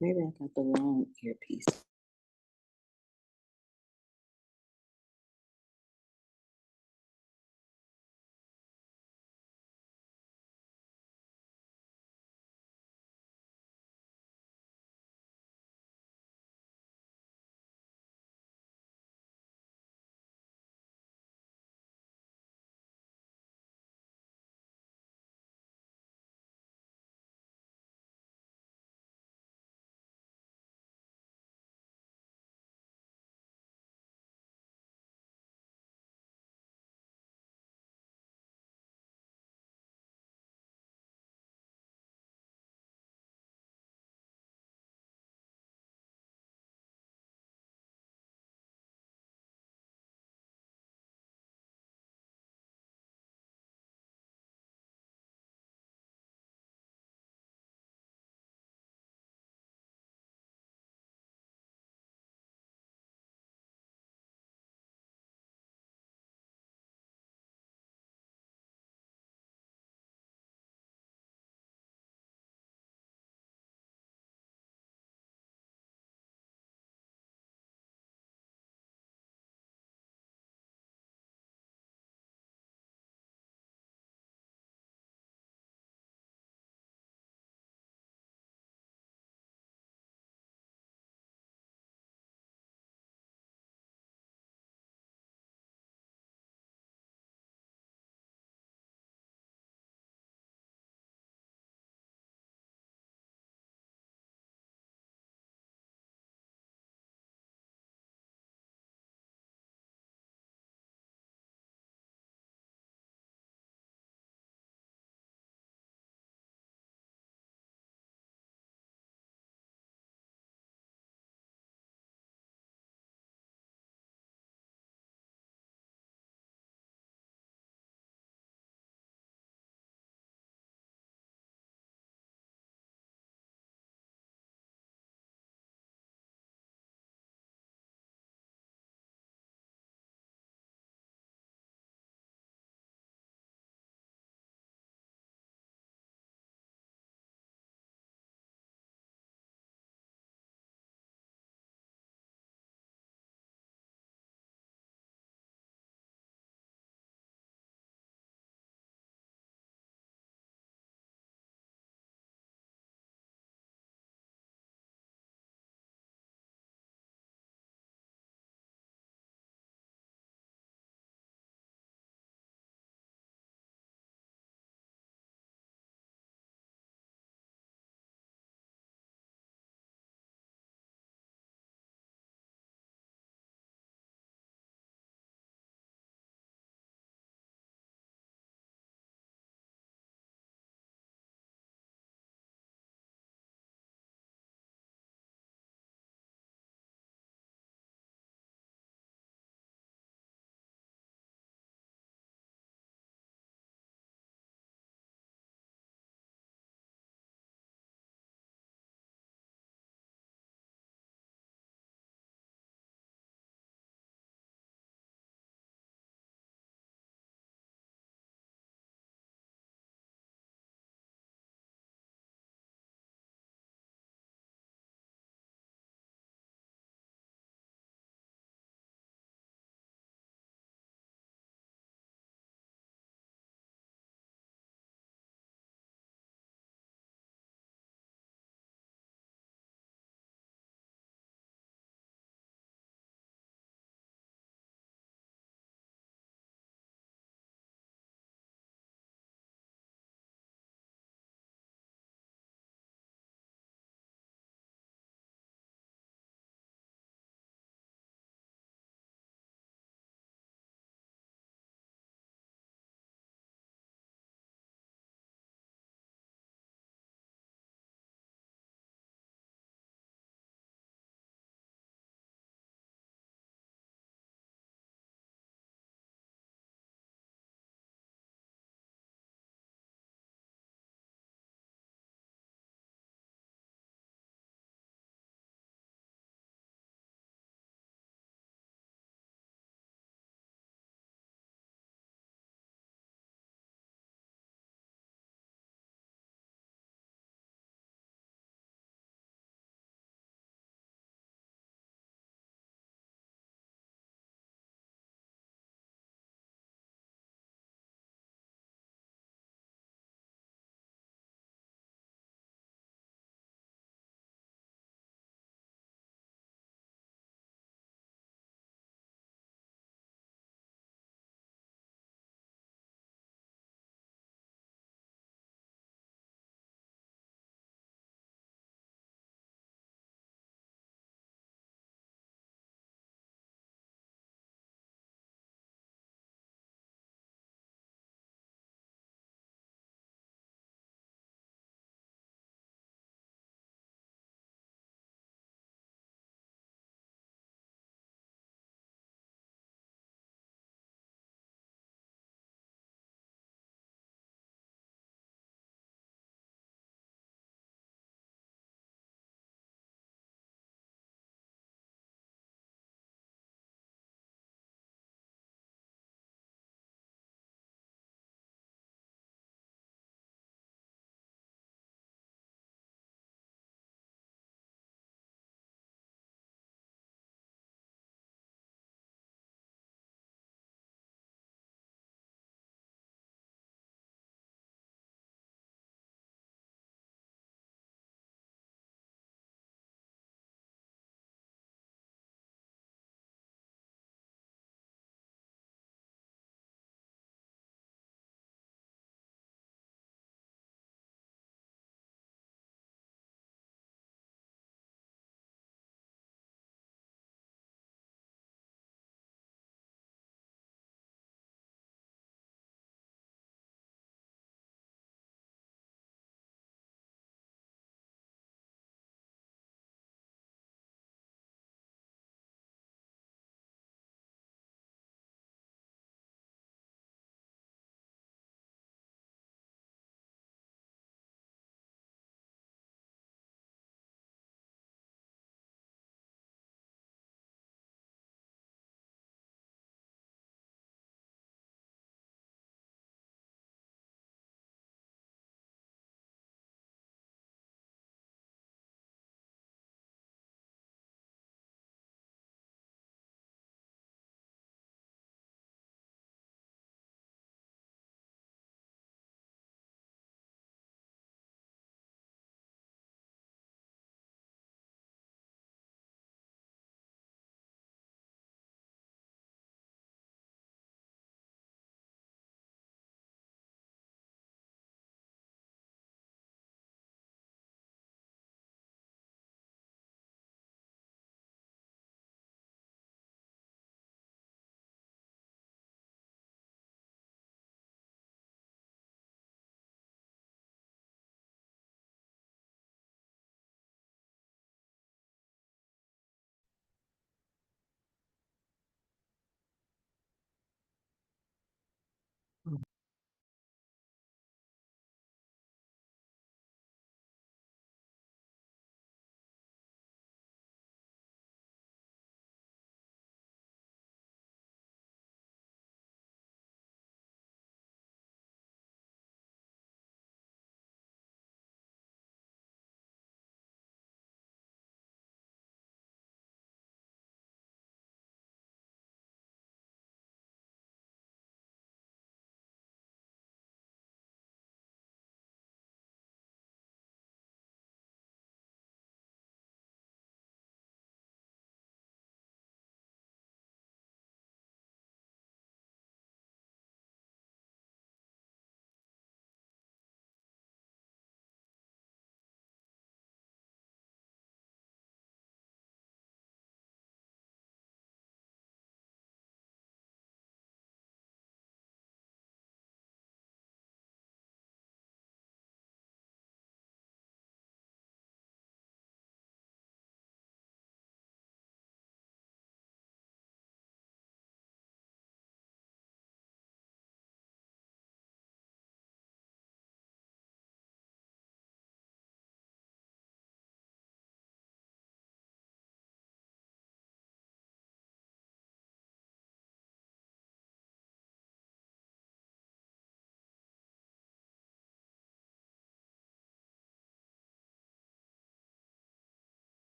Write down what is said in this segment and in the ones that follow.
Maybe I got the wrong earpiece.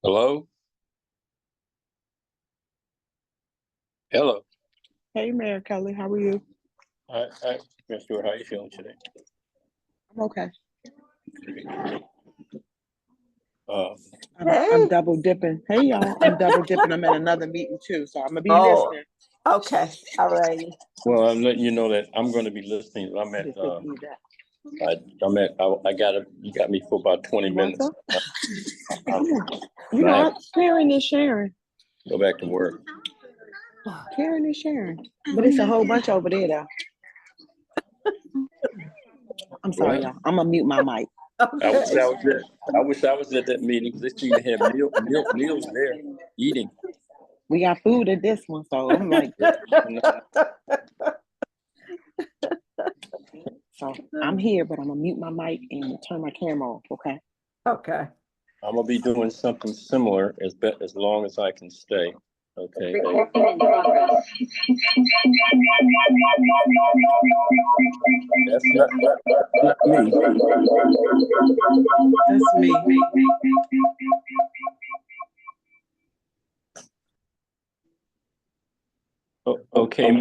Hello? Hello. Hey, Mayor Kelly, how are you? Hi, Mr. Stewart, how are you feeling today? I'm okay. Uh, I'm double dipping. Hey, y'all, I'm double dipping. I'm in another meeting too, so I'm gonna be Oh, listening. okay. All righty. well, I'm letting you know that I'm going to be listening. I'm at, you got me for about 20 minutes. You know what? Sharing is sharing. Go back to work. Sharing is sharing. But it's a whole bunch over there, though. I'm sorry, What? y'all. I'm gonna mute my mic. I wish I was at that meeting. They seem to have meals there, eating. We got food at this one, so I'm like, so I'm here, but I'm gonna mute my mic and turn my camera off. Okay. Okay. I'm gonna be doing something similar as long as I can stay. Okay. That's not me. That's me. Okay,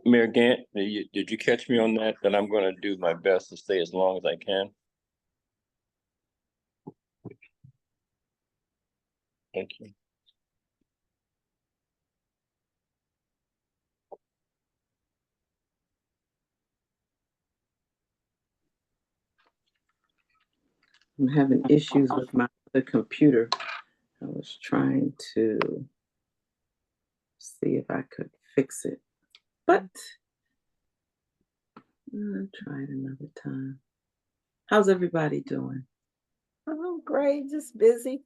Mayor Gant, did you catch me on that? That I'm going to do my best to stay as long as I can. Thank you. I'm having issues with my other computer. I was trying to see if I could fix it, but I'll try it another time. How's everybody doing? Oh, great. Just busy.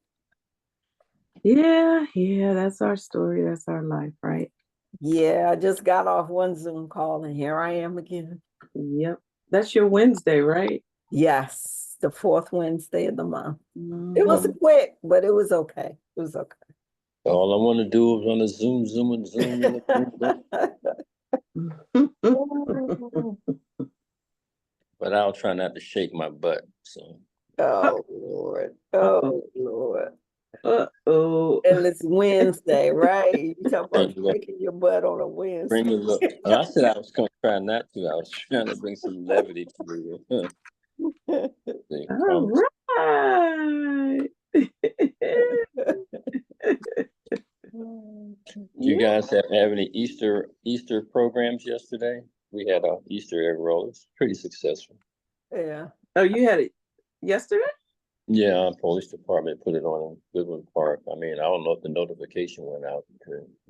Yeah, that's our story. That's our life, right? Yeah, I just got off one Zoom call and here I am again. Yep. That's your Wednesday, right? Yes, the fourth Wednesday of the month. Mm-hmm. It was quick, but it was okay. It was okay. All I want to do is on a Zoom. But I'll try not to shake my butt. So. Oh, Lord. Oh, Lord. Uh-oh. And it's Wednesday, right? You talk about shaking your butt on a Wednesday. I said I was going to try not to. I was trying to bring some levity to the All right. You guys have any Easter programs yesterday? We had a Easter egg roll. It's pretty successful. Yeah. Oh, you had it yesterday? Yeah, police department put it on in Goodwin Park. I mean, I don't know if the notification went out,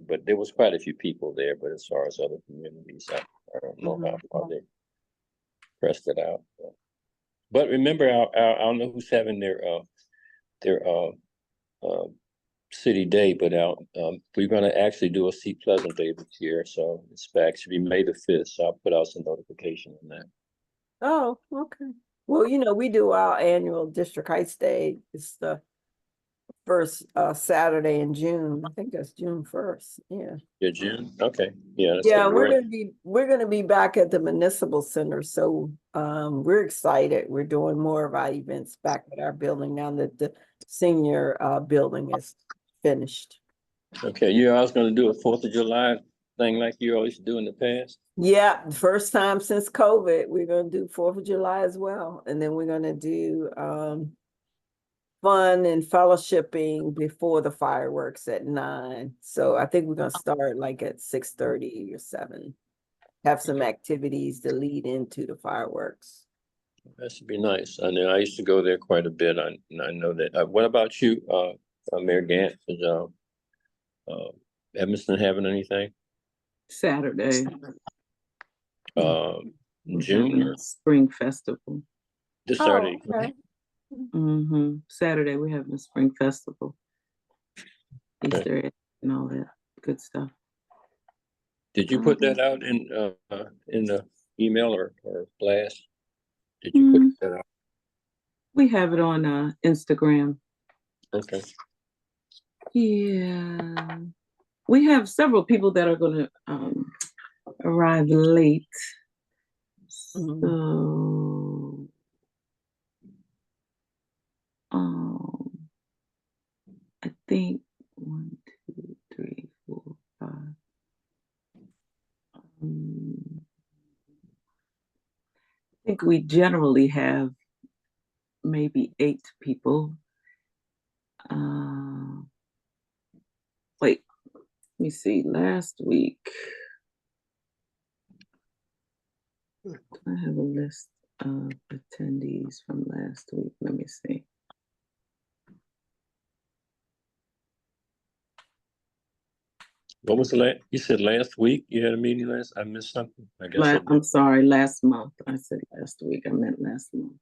but there was quite a few people there. But as far as other communities, I don't know how far they pressed it out. But remember, I don't know who's having their city day, but we're going to actually do a Seat Pleasant Day this year. So it's actually May the 5th. So I'll put out some notification on that. Oh, okay. Well, we do our annual District Heights Day. It's the first Saturday in June. I think that's June 1st. Yeah. Yeah, June. Okay. Yeah. Yeah, we're gonna be back at the Municipal Center. So we're excited. We're doing more of our events back at our building now that the senior building is finished. Okay. Yeah, I was going to do a 4th of July thing like you always do in the past. Yeah, the first time since COVID, we're gonna do 4th of July as well. And then we're gonna do fun and fellowshipping before the fireworks at 9. So I think we're gonna start like at 6:30 or 7. Have some activities to lead into the fireworks. That should be nice. I know I used to go there quite a bit. I know that. What about you, Mayor Gant? Is Evanston having anything? Saturday. June or Spring Festival. This Saturday. Okay. Saturday we're having a Spring Festival. Easter egg and all that good stuff. Did you put that out in the email or blast? Did you put that out? We have it on Instagram. Okay. Yeah. We have several people that are going to arrive late. So I think 1, 2, 3, 4, 5. I think we generally have maybe 8 people. Wait, let me see. Last week, do I have a list of attendees from last week? Let me see. What was the last, you said last week you had a meeting I missed something? I guess. I did. I'm sorry, last month. I said last week. I meant last month.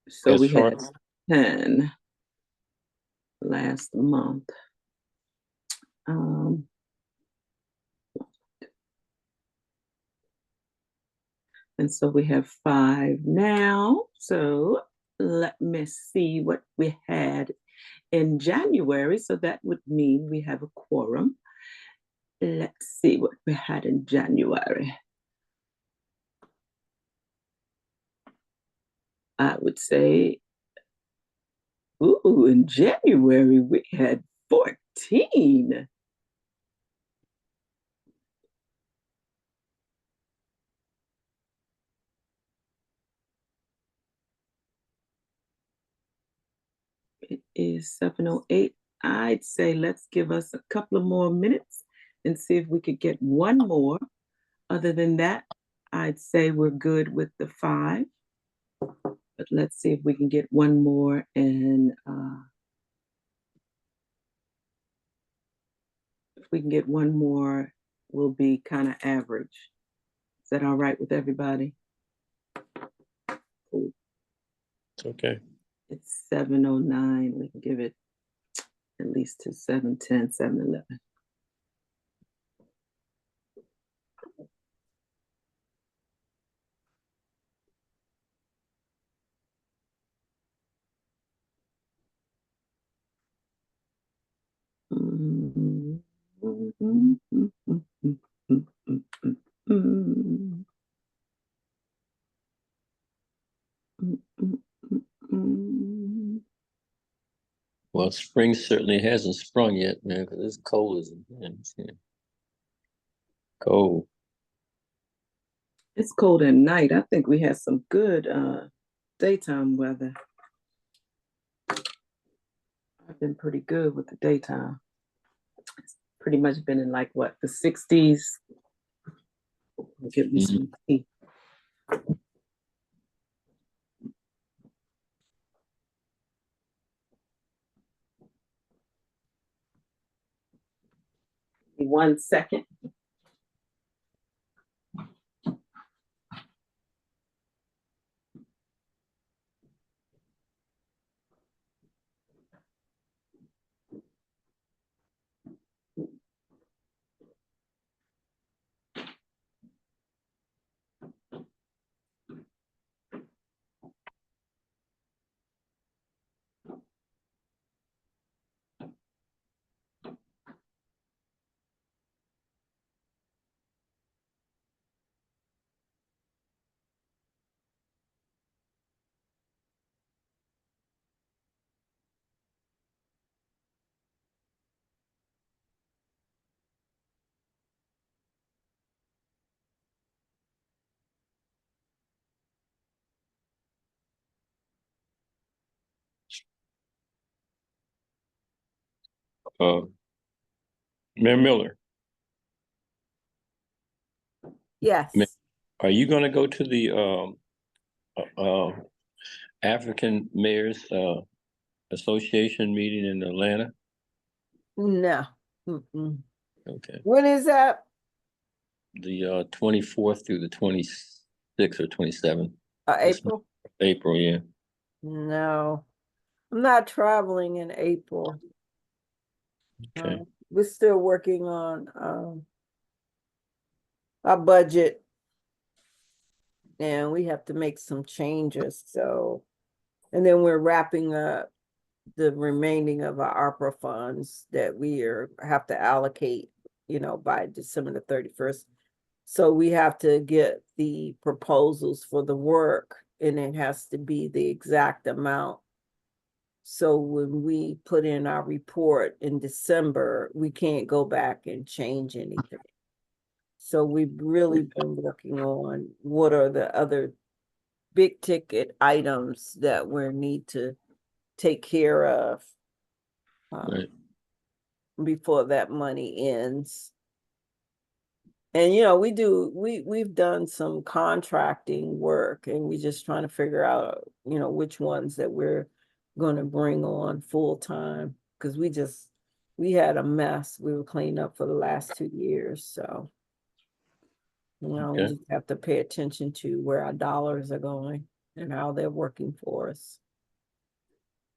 So As we far had 10 last month. And so we have 5 now. So let me see what we had in January. So that would mean we have a quorum. Let's see what we had in January. I would say, ooh, in January we had 14. It is 7:08. I'd say let's give us a couple of more minutes and see if we could get one more. Other than that, I'd say we're good with the 5. But let's see if we can get one more, and if we can get one more, we'll be kind of average. Is that all right with everybody? Cool. It's okay. It's 7:09. We can give it at least to 7:10, 7:11. Well, spring certainly hasn't sprung yet, man, because it's cold as cold. It's cold at night. I think we had some good daytime weather. I've been pretty good with the daytime. It's pretty much been in like what, the 60s. I'll get me some tea. Give me 1 second. Mayor Miller, Yes. are you going to go to the African Mayors Association meeting in Atlanta? No. Mm-mm. Okay. When is that? The 24th through the 26th or 27th. April? April, yeah. No, I'm not traveling in April. Okay. We're still working on our budget, and we have to make some changes. So, and then we're wrapping up the remaining of our ARPA funds that have to allocate, by December the 31st. So we have to get the proposals for the work, and it has to be the exact amount. So when we put in our report in December, we can't go back and change anything. So we've really been working on what are the other big ticket items that we need to take care of Right. before that money ends. And we've done some contracting work, and we're just trying to figure out, which ones that we're going to bring on full time, because we had a mess we were cleaning up for the last 2 years. So, we Okay. just have to pay attention to where our dollars are going and how they're working for us.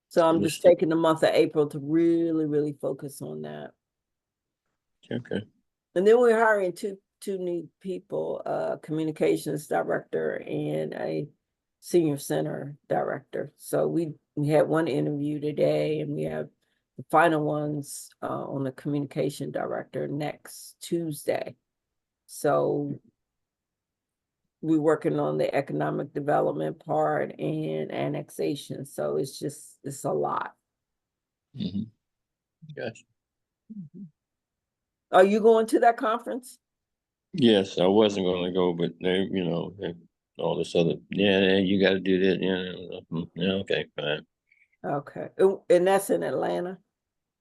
So I'm just Understood. taking the month of April to really, really focus on that. Okay. And then we're hiring two new people, a communications director and a senior center director. So we had one interview today, and we have the final ones on the communication director next Tuesday. So we're working on the economic development part and annexation. So it's a lot. Mm-hmm. Gotcha. Are you going to that conference? Yes, I wasn't going to go, but they, all this other, you got to do that. Yeah, okay, fine. Okay. And that's in Atlanta?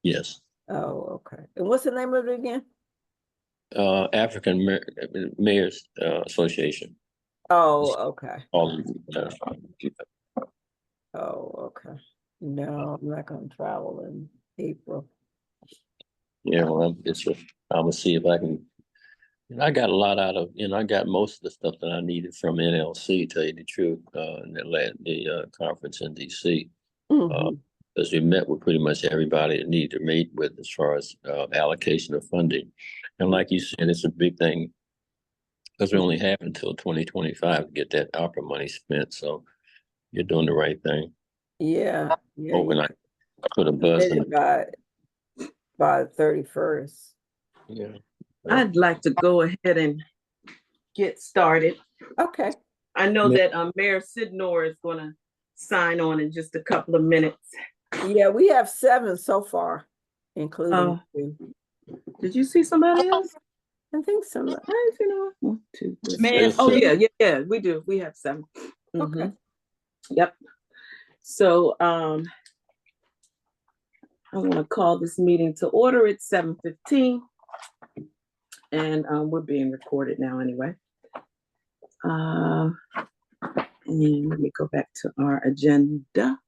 Yes. Oh, okay. And what's the name of it again? African Mayors Association. Oh, okay. All Oh, okay. No, I'm not gonna travel in April. yeah, well, I'm gonna see if I can. I got a lot out of, I got most of the stuff that I needed from NLC, tell you the truth, the conference in DC. Mhm. Because we met with pretty much everybody that needed to meet with as far as allocation of funding. And like you said, it's a big thing because we only have until 2025 to get that opera money spent. So you're doing the right thing. Yeah, Hoping you I put a buzz committed in. by the 31st. Yeah. I'd like to go ahead and get started. Okay. I know that Mayor Sidnor is going to sign on in just a couple of minutes. Yeah, we have 7 so far, including you. Did you see somebody else? I think so. I see no 1, 2, 3. Mayor Oh Sid- yeah, we do. We have 7. Okay. Yep. So I want to call this meeting to order. It's 7:15, and we're being recorded now anyway. And let me go back to our agenda.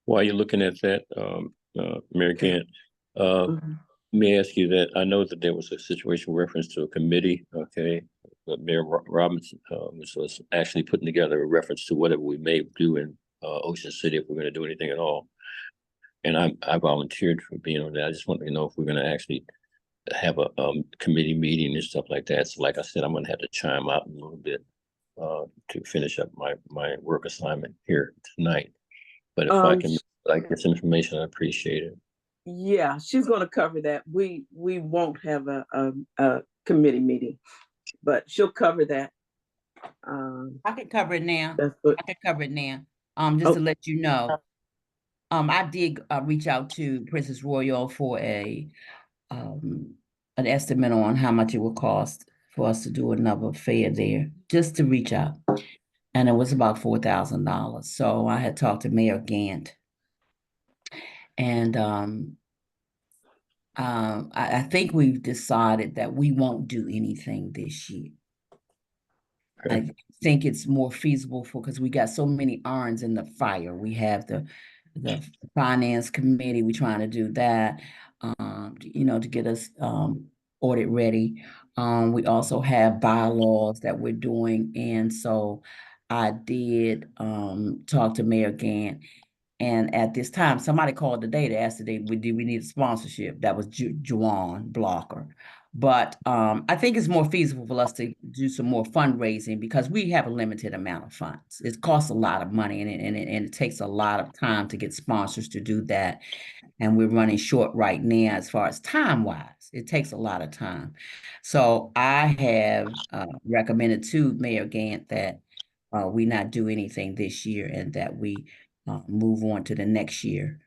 While you're looking at that, Mary Kent, may I ask you that I know that there was a situation reference to a committee, okay? But Mayor Robinson was actually putting together a reference to whatever we may do in Ocean City if we're going to do anything at all. And I volunteered for being on that. I just wanted to know if we're going to actually have a committee meeting and stuff like that. So like I said, I'm going to have to chime out a little bit to finish up my work assignment here tonight. But if I can get some information, I appreciate it. Yeah, she's going to cover that. We won't have a committee meeting, but she'll cover that. I can cover it now. That's what. I can cover it now. Just to let you know, I did reach out to Princess Royal for an estimate on how much it would cost for us to do another fair there, just to reach out. And it was about $4,000. So I had talked to Mayor Gant. And I think we've decided that we won't do anything this year. Okay. I think it's more feasible because we got so many irons in the fire. We have the the finance committee, we're trying to do that, to get us audit ready. We also have bylaws that we're doing, and so I did talk to Mayor Gant. And at this time, somebody called today to ask today, do we need a sponsorship? That was Juwan Blocker. But I think it's more feasible for us to do some more fundraising because we have a limited amount of funds. It costs a lot of money and it takes a lot of time to get sponsors to do that. And we're running short right now as far as time-wise. It takes a lot of time. So I have recommended to Mayor Gant that we not do anything this year and that we move on to the next year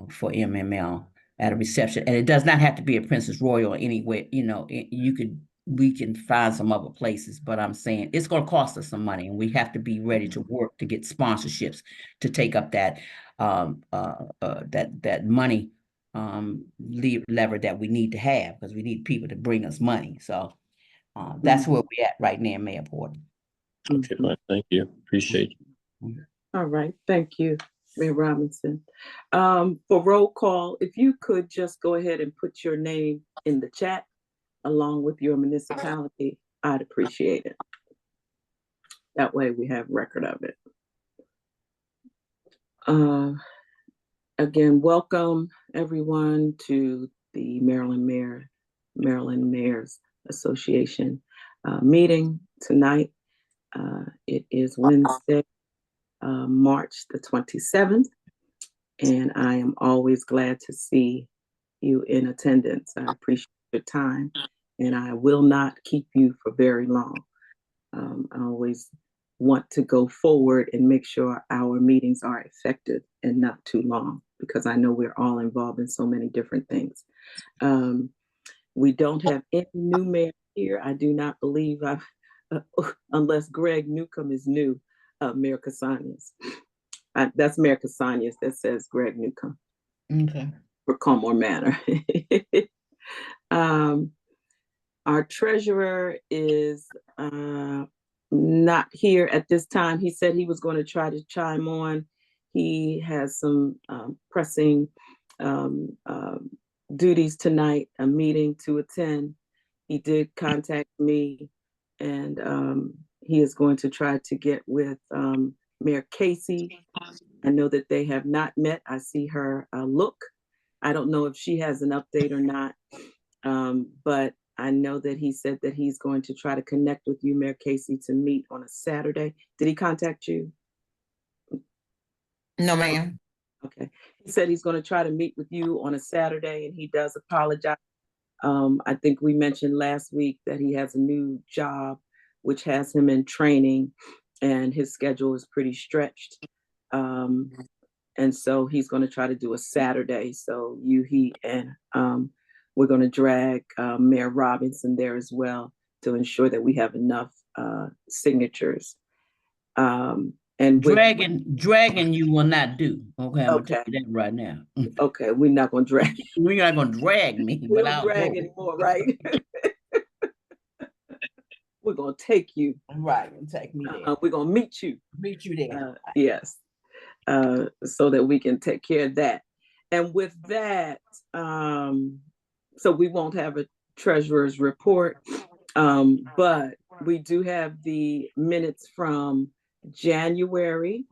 for MML at a reception. And it does not have to be a Princess Royal anywhere, we can find some other places, but I'm saying it's going to cost us some money and we have to be ready to work to get sponsorships to take up that that money lever that we need to have because we need people to bring us money. So that's where we're at right now, Mayor Porter. Okay, fine. Thank you. Appreciate you. All right, thank you, Mayor Robinson. For roll call, if you could just go ahead and put your name in the chat along with your municipality, I'd appreciate it. That way we have record of it. Again, welcome everyone to the Maryland Mayors Association meeting tonight. It is Wednesday, March the 27th, and I am always glad to see you in attendance. I appreciate your time, and I will not keep you for very long. I always want to go forward and make sure our meetings are effective and not too long, because I know we're all involved in so many different things. We don't have any new mayor here. I do not believe unless Greg Newcomb is new, Mayor Cassanias. That's Mayor Cassanias that says Greg Newcomb. Okay. For Comore Manor. Our treasurer is not here at this time. He said he was going to try to chime on. He has some pressing duties tonight, a meeting to attend. He did contact me, and he is going to try to get with Mayor Casey. I know that they have not met. I see her look. I don't know if she has an update or not, but I know that he said that he's going to try to connect with you, Mayor Casey, to meet on a Saturday. Did he contact you? No, ma'am. Okay. He said he's going to try to meet with you on a Saturday, and he does apologize. I think we mentioned last week that he has a new job, which has him in training, and his schedule is pretty stretched. And so he's going to try to do a Saturday. So he, and we're going to drag Mayor Robinson there as well to ensure that we have enough signatures. And dragging you will not do. Okay, I'm gonna tell you that right now. Okay, we're not going to drag. We're not gonna drag me. We don't drag anymore, right? We're going to take you. Right, and take me there. We're going to meet you. Meet you there. Yes. So that we can take care of that. And with that, so we won't have a treasurer's report, but we do have the minutes from January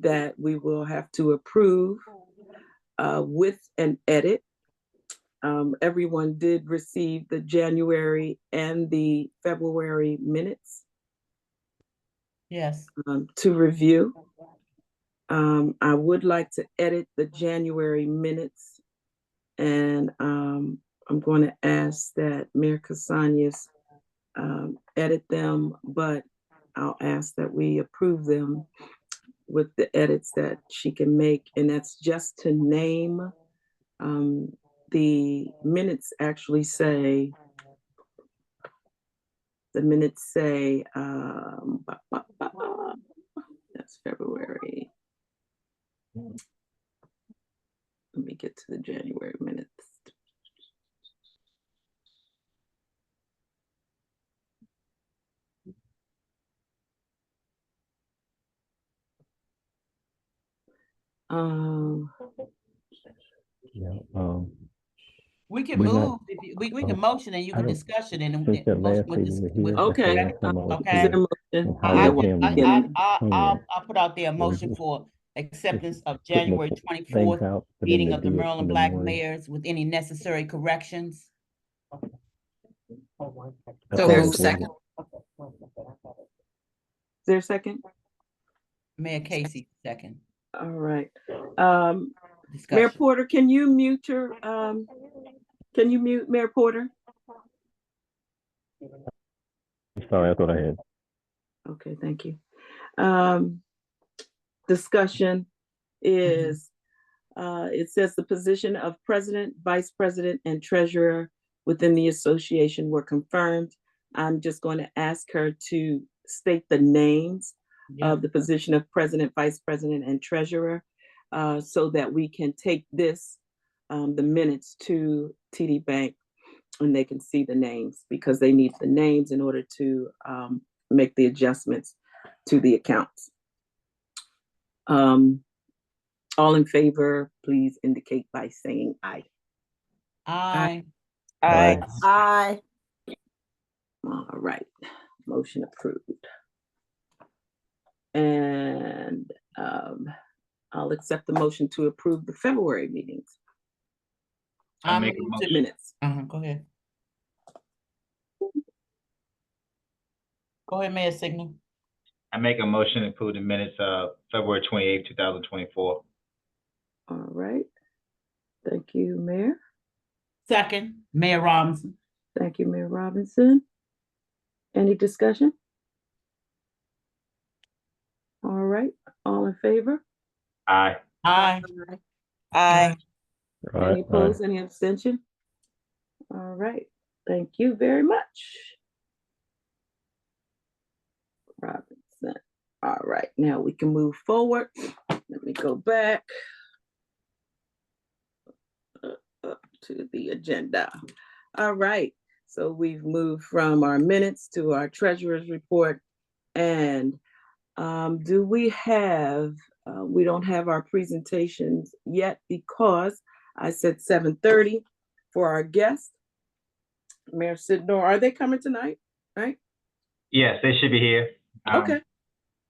that we will have to approve with an edit. Everyone did receive the January and the February minutes. Yes. To review. I would like to edit the January minutes, and I'm going to ask that Mayor Cassanias edit them, but I'll ask that we approve them with the edits that she can make, and that's just to name. The minutes actually say, that's February. Let me get to the January minutes. Um, Yeah, We can We're move, not- we can motion and you I can don't- discuss it and since that motion last with meeting this, we with. here, Okay. that's the last time I was Okay. is there here. a motion? How Yeah, was him and can- I'll put out there a Yeah, motion just- for acceptance of putting the January things 24th out for them meeting to of the do it in Maryland the Black morning. Mayors with any necessary corrections. That's So all moved. I'm saying. Is there a second? Mayor Casey, second. All right. Mayor Discussion. Porter, can you mute Mayor Porter? Sorry, I thought I had. Okay, thank you. Discussion is, it says the position of president, vice president, and treasurer within the association were confirmed. I'm just going to ask her to state the names Yeah. of the position of president, vice president, and treasurer, so that we can take this, the minutes to TD Bank, and they can see the names, because they need the names in order to make the adjustments to the accounts. All in favor, please indicate by saying aye. Aye. Aye. Aye. All right, motion approved. And I'll accept the motion to approve the February meetings I I'm make a moved motion. to- minutes. Go ahead. Go ahead, Mayor Signal. I make a motion to approve the minutes of February 28th, 2024. All right. Thank you, Mayor. Second, Mayor Robinson. Thank you, Mayor Robinson. Any discussion? All right, all in favor? Aye. Aye. Aye. All right, Any opposed, any abstention? All right, thank you very much. Robinson. All right, now we can move forward. Let me go back up to the agenda. All right, so we've moved from our minutes to our treasurer's report. And do we have, we don't have our presentations yet because I said 7:30 for our guest. Mayor Sidnor, are they coming tonight? Right? Yes, they should be here. Okay,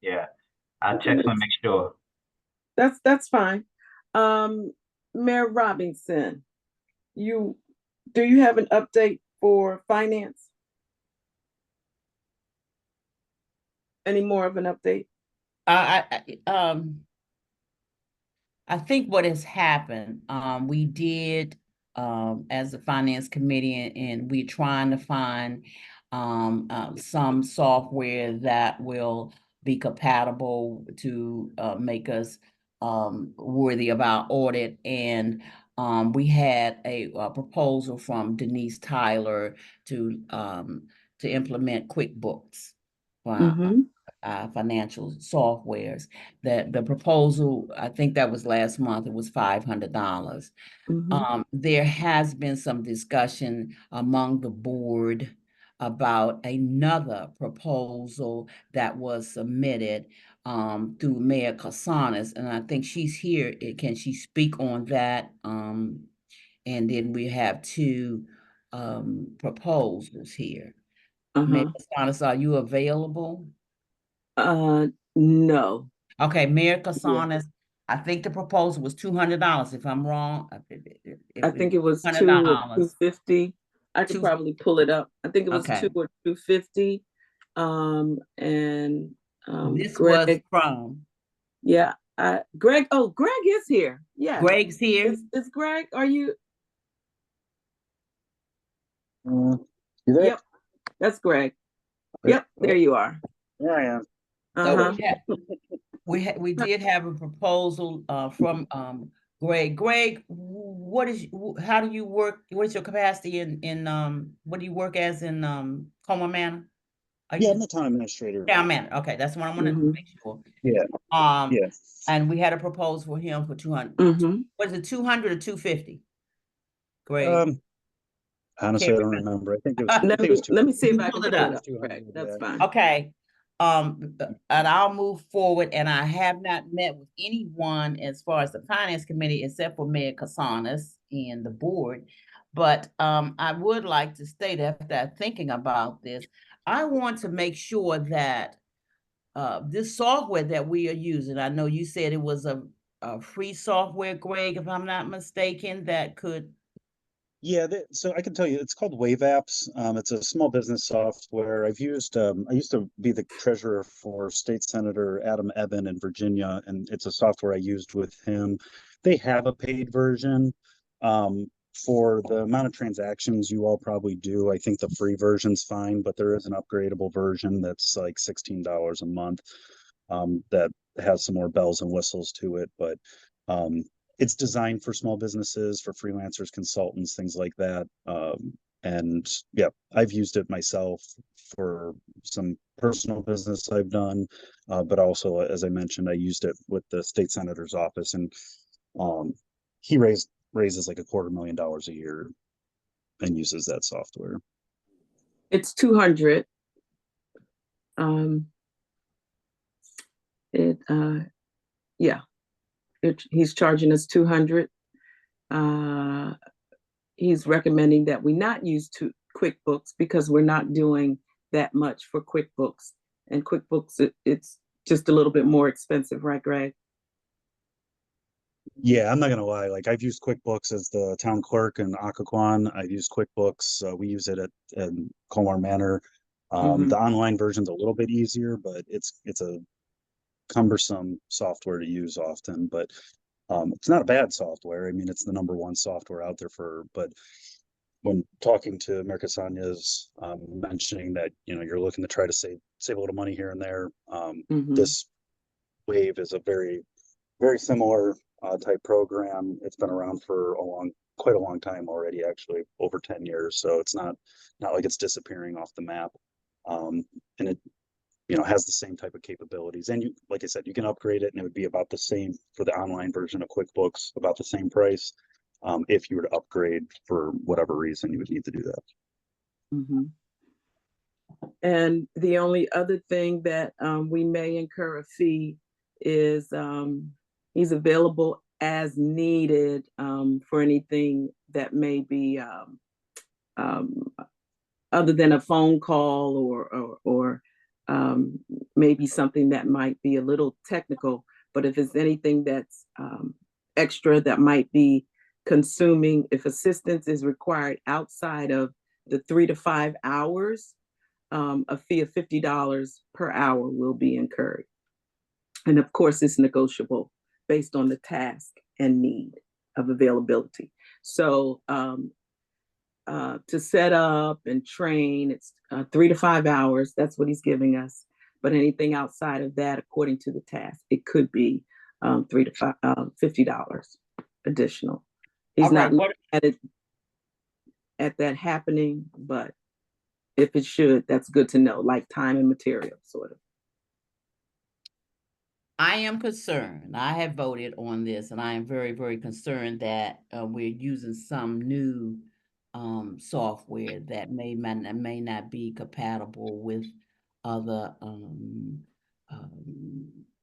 Yeah, I'll check to make sure. that's fine. Mayor Robinson, do you have an update for finance? Any more of an update? I think what has happened, we did, as a finance committee, and we're trying to find some software that will be compatible to make us worthy of our audit. And we had a proposal from Denise Tyler to implement QuickBooks for financial softwares. That the proposal, I think that was last month, it was $500. There has been some discussion among the board about another proposal that was submitted through Mayor Casanas, and I think she's here. Can she speak on that? And then we have two proposals here. Mayor Casanas, are you available? No. Okay, Mayor Casanas, I think the proposal was $200, if I'm wrong. I think it was $2 or $250. I could probably pull it up. I think it was Okay. $2 or $250. This Greg, was from, yeah, Greg. Oh, Greg is here. Yeah, Greg's here. Is Greg? Are you? You there? Yep, that's Greg. Yep, there you are. There I am. So we did have a proposal from Greg. Greg, how do you work? What is your capacity in what do you work as in Como Manor? Yeah, I'm the town administrator. Town manager. Okay, that's what I wanted to make sure. Yeah. Yeah. And we had a proposal for him for 200. Was it 200 or 250? Greg. Honestly, I don't remember. I think it was. I think it was let me see if I can Pull pull it it up. up. Greg, that's fine. Okay. and I'll move forward, and I have not met with anyone as far as the finance committee, except for Mayor Casanas and the board. But, I would like to state, after thinking about this, I want to make sure that, this software that we are using, I know you said it was a free software, Greg, if I'm not mistaken, that could. Yeah, so I can tell you, it's called Wave Apps. It's a small business software. I used to be the treasurer for State Senator Adam Ebbin in Virginia, and it's a software I used with him. They have a paid version. For the amount of transactions you all probably do, I think the free version's fine, but there is an upgradable version that's like $16 a month, that has some more bells and whistles to it, but it's designed for small businesses, for freelancers, consultants, things like that. And yeah, I've used it myself for some personal business I've done, but also, as I mentioned, I used it with the state senator's office, and he raises like $250,000 a year and uses that software. It's 200. Yeah, he's charging us 200. He's recommending that we not use QuickBooks because we're not doing that much for QuickBooks, and QuickBooks, it's just a little bit more expensive, right, Greg? Yeah, I'm not gonna lie. Like, I've used QuickBooks as the town clerk in Occoquan. I've used QuickBooks. We use it at Colmar Manor. The online version's a little bit easier, but it's a cumbersome software to use often. But it's not a bad software. I mean, it's the #1 software out there but when talking to Mayor Casanas, mentioning that, you're looking to try to save a little money here and there, this Wave is a very, very similar type program. It's been around for quite a long time already, actually over 10 years. So it's not like it's disappearing off the map. And it, has the same type of capabilities. And like I said, you can upgrade it and it would be about the same for the online version of QuickBooks, about the same price. If you were to upgrade for whatever reason, you would need to do that. And the only other thing that we may incur a fee is he's available as needed for anything that may be other than a phone call or maybe something that might be a little technical. But if it's anything that's extra that might be consuming, if assistance is required outside of the 3 to 5 hours, a fee of $50 per hour will be incurred. And of course, it's negotiable based on the task and need of availability. So to set up and train, it's 3 to 5 hours. That's what he's giving us. But anything outside of that, according to the task, it could be $3 to $50 additional. He's not looking at it at that happening, but if it should, that's good to know, like time and material, sort of. I am concerned. I have voted on this, and I am very, very concerned that we're using some new software that may not be compatible with other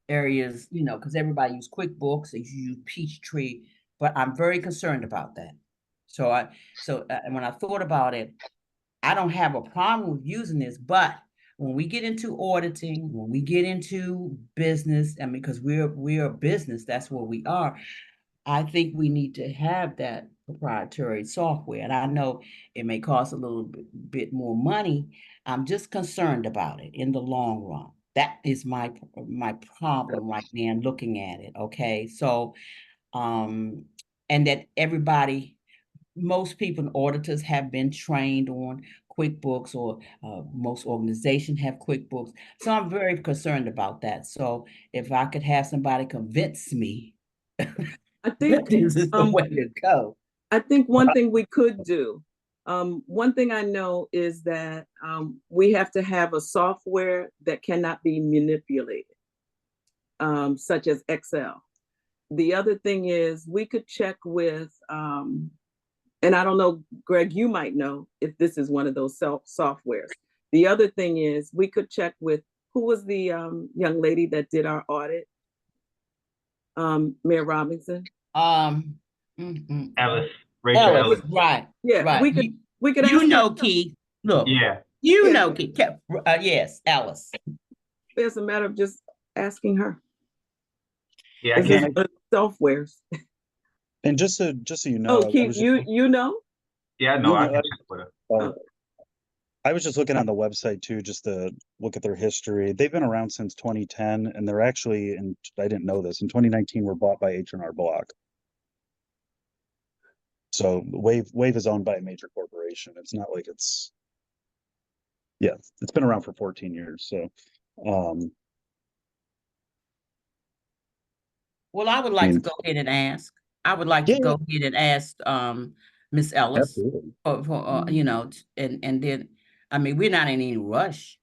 areas, because everybody use QuickBooks, they use Peachtree, but I'm very concerned about that. So when I thought about it, I don't have a problem with using this, but when we get into auditing, when we get into business, I mean, because we're a business, that's what we are. I think we need to have that proprietary software. And I know it may cost a little bit more money. I'm just concerned about it in the long run. That is my problem right now looking at it. Okay. So, and that most people and auditors have been trained on QuickBooks, or most organizations have QuickBooks. So I'm very concerned about that. So if I could have somebody convince me, I think this is the way to go. I think one thing we could do, one thing I know is that we have to have a software that cannot be manipulated, such as Excel. The other thing is we could check with, and I don't know, Greg, you might know if this is one of those softwares. The other thing is we could check with who was the young lady that did our audit? Mayor Robinson? Mm, mm, Alice, Rachel Ellis, Ellis. right, Yeah, right. we could You ask know, her. Keith, look, Yeah, you Yeah. know, Keith, yes, Alice. It's a matter of just asking her. yeah, I Is can't, it softwares? And just so you know, Oh, I Keith, was just, you know? yeah, I know, Yeah, I no, can check with her. uh, I was just looking on the website too, just to look at their history. They've been around since 2010, and they're actually, and I didn't know this, in 2019 were bought by H&R Block. So Wave is owned by a major corporation. It's not like it's, yeah, it's been around for 14 years. So, Well, I would like to mean, go ahead and ask. I would like to yeah, go ahead and ask Miss Ellis absolutely. for you know, and then I mean we're not in any rush,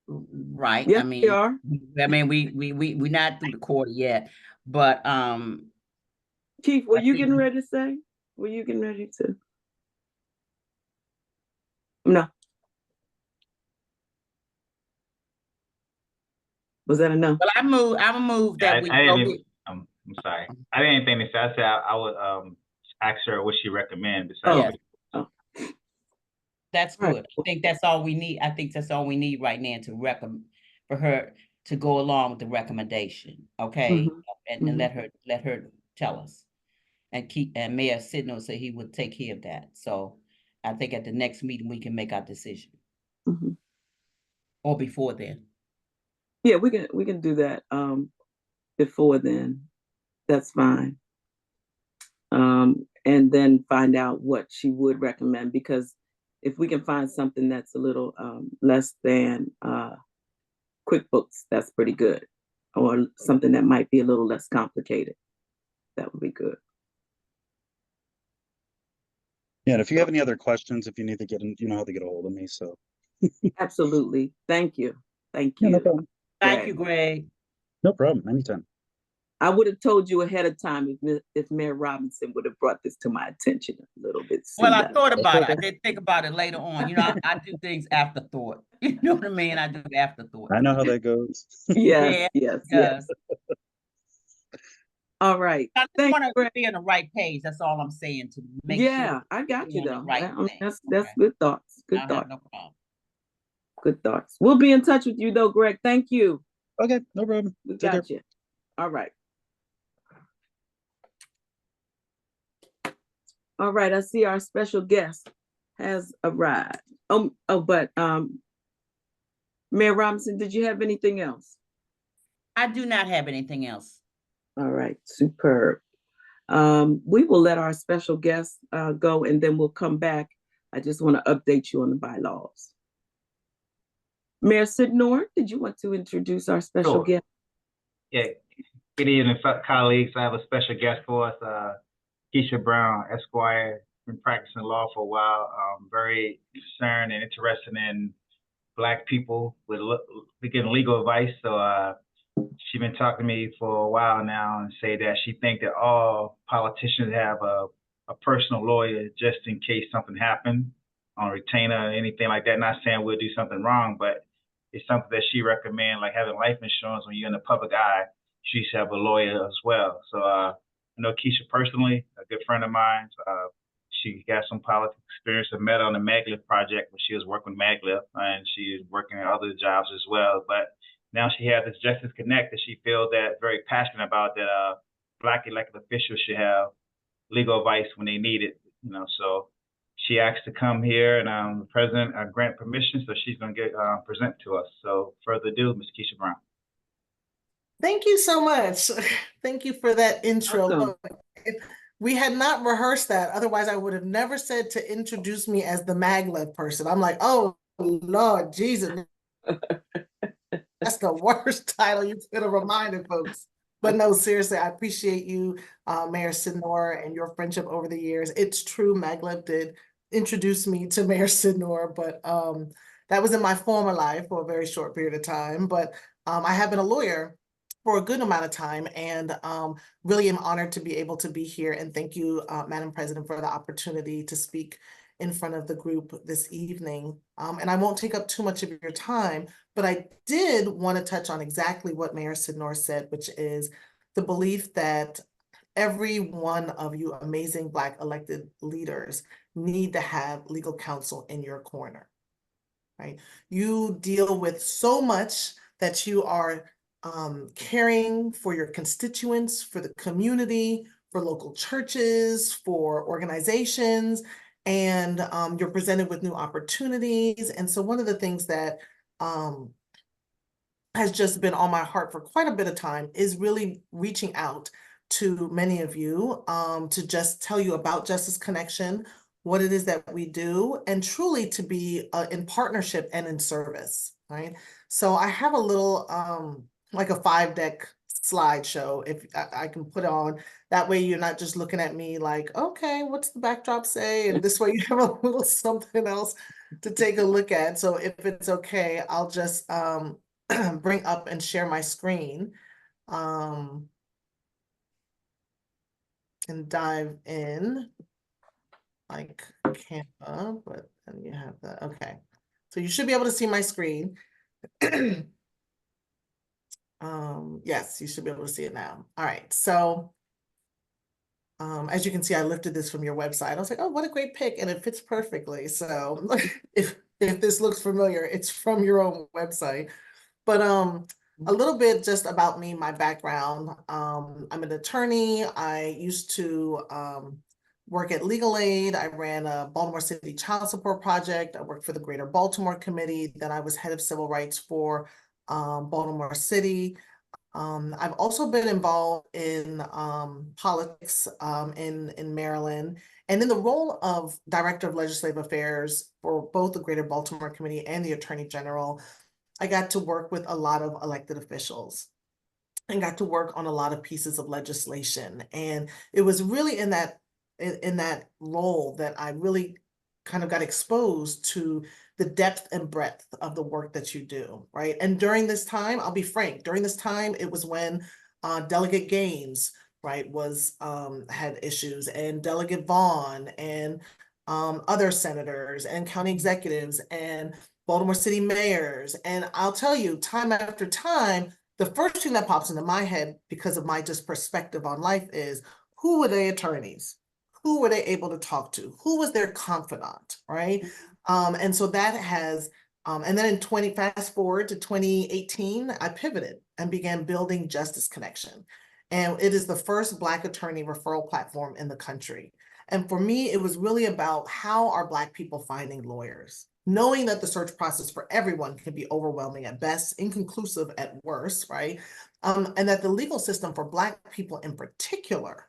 right? Yes, we are. We're not through the quarter yet, but Keith, were I you think getting ready to say? Were you getting ready to? No. Was that a no? well, I move Yeah, that we I go didn't, ahead. I'm sorry. I didn't think anything to say. I said I would, ask her what she recommend besides. Oh. Yes. Oh. That's All right. good. I think that's all we need. I think that's all we need right now to recommend for her to go along with the recommendation. Okay, Mhm. and let her tell us. And Mayor Sidno said he would take care of that. So I think at the next meeting we can make our decision, Mhm. or before then. Yeah, we can do that before then. That's fine. And then find out what she would recommend, because if we can find something that's a little less than QuickBooks, that's pretty good. Or something that might be a little less complicated. That would be good. Yeah, and if you have any other questions, if you need to get in, you know how to get a hold of me. So, Absolutely. Thank you. Thank yeah, no you. problem. Thank you, Greg. No problem. Anytime. I would have told you ahead of time if Mayor Robinson would have brought this to my attention a little bit Well, sooner. I thought about it. I did think about it later on. You know, I do things afterthought. You know what I mean? I do afterthought. I know how that goes. Yes, Yeah, yes, yes. All right. I just Thank want you, to Greg. be on the right page. That's all I'm saying, to make sure Yeah, I got we're you on the though. right I mean, thing. that's Okay. good thoughts. I Good don't have thoughts. no problem. Good thoughts. We'll be in touch with you though, Greg. Thank you. Okay, no problem. We Take care. got you. All right. All right. I see our special guest has arrived. But Mayor Robinson, did you have anything else? I do not have anything else. All right, superb. We will let our special guest go, and then we'll come back. I just want to update you on the bylaws. Mayor Sidnor, did you want to introduce our special Sure. guest? Yeah, good evening, colleagues. I have a special guest for us, Keisha Brown, Esquire. Been practicing law for a while. Very concerned and interested in Black people with getting legal advice. So she's been talking to me for a while now and say that she think that all politicians have a personal lawyer just in case something happened on retainer or anything like that. Not saying we'll do something wrong, but it's something that she recommend, like having life insurance when you're in the public eye. She should have a lawyer as well. So I know Keisha personally, a good friend of mine. She got some politics experience. I met her on the Maglif project when she was working with Maglif, and she is working at other jobs as well. But now she has this Justice Connect that she feels that very passionate about, that Black elected officials should have legal advice when they need it. You know, so she asked to come here, and the president grant permission, so she's going to get present to us. So further ado, Ms. Keisha Brown. Thank you so much. Thank you for that intro. Welcome. We had not rehearsed that. Otherwise, I would have never said to introduce me as the Maglev person. I'm like, oh, Lord Jesus. That's the worst title you could have reminded folks. But no, seriously, I appreciate you, Mayor Sidnor, and your friendship over the years. It's true, Maglev did introduce me to Mayor Sidnor, but that was in my former life for a very short period of time. But I have been a lawyer for a good amount of time, and really am honored to be able to be here. And thank you, Madam President, for the opportunity to speak in front of the group this evening. And I won't take up too much of your time, but I did want to touch on exactly what Mayor Sidnor said, which is the belief that every one of you amazing Black elected leaders need to have legal counsel in your corner, right? You deal with so much that you are caring for your constituents, for the community, for local churches, for organizations, and you're presented with new opportunities. And so one of the things that has just been on my heart for quite a bit of time is really reaching out to many of you to just tell you about Justice Connection, what it is that we do, and truly to be in partnership and in service, right? So I have a little, like a 5-deck slideshow, if I can put on. That way you're not just looking at me like, okay, what's the backdrop say? And this way you have a little something else to take a look at. So if it's okay, I'll just bring up and share my screen and dive in like Canva, but then you have that. Okay, so you should be able to see my screen. Yes, you should be able to see it now. All right, so as you can see, I lifted this from your website. I was like, oh, what a great pick, and it fits perfectly. So if this looks familiar, it's from your own website. But a little bit just about me, my background. I'm an attorney. I used to work at Legal Aid. I ran a Baltimore City Child Support Project. I worked for the Greater Baltimore Committee. Then I was head of civil rights for Baltimore City. I've also been involved in politics in Maryland, and in the role of Director of Legislative Affairs for both the Greater Baltimore Committee and the Attorney General. I got to work with a lot of elected officials and got to work on a lot of pieces of legislation. And it was really in that role that I really kind of got exposed to the depth and breadth of the work that you do, right? And during this time, I'll be frank, during this time, it was when Delegate Gaines, right, had issues, and Delegate Vaughn, and other senators and county executives and Baltimore City mayors. And I'll tell you, time after time, the first thing that pops into my head because of my just perspective on life is, who were they attorneys? Who were they able to talk to? Who was their confidant, right? And so that has, and then fast forward to 2018, I pivoted and began building Justice Connection. And it is the first Black attorney referral platform in the country. And for me, it was really about how are Black people finding lawyers? Knowing that the search process for everyone can be overwhelming at best, inconclusive at worst, right? And that the legal system for Black people in particular,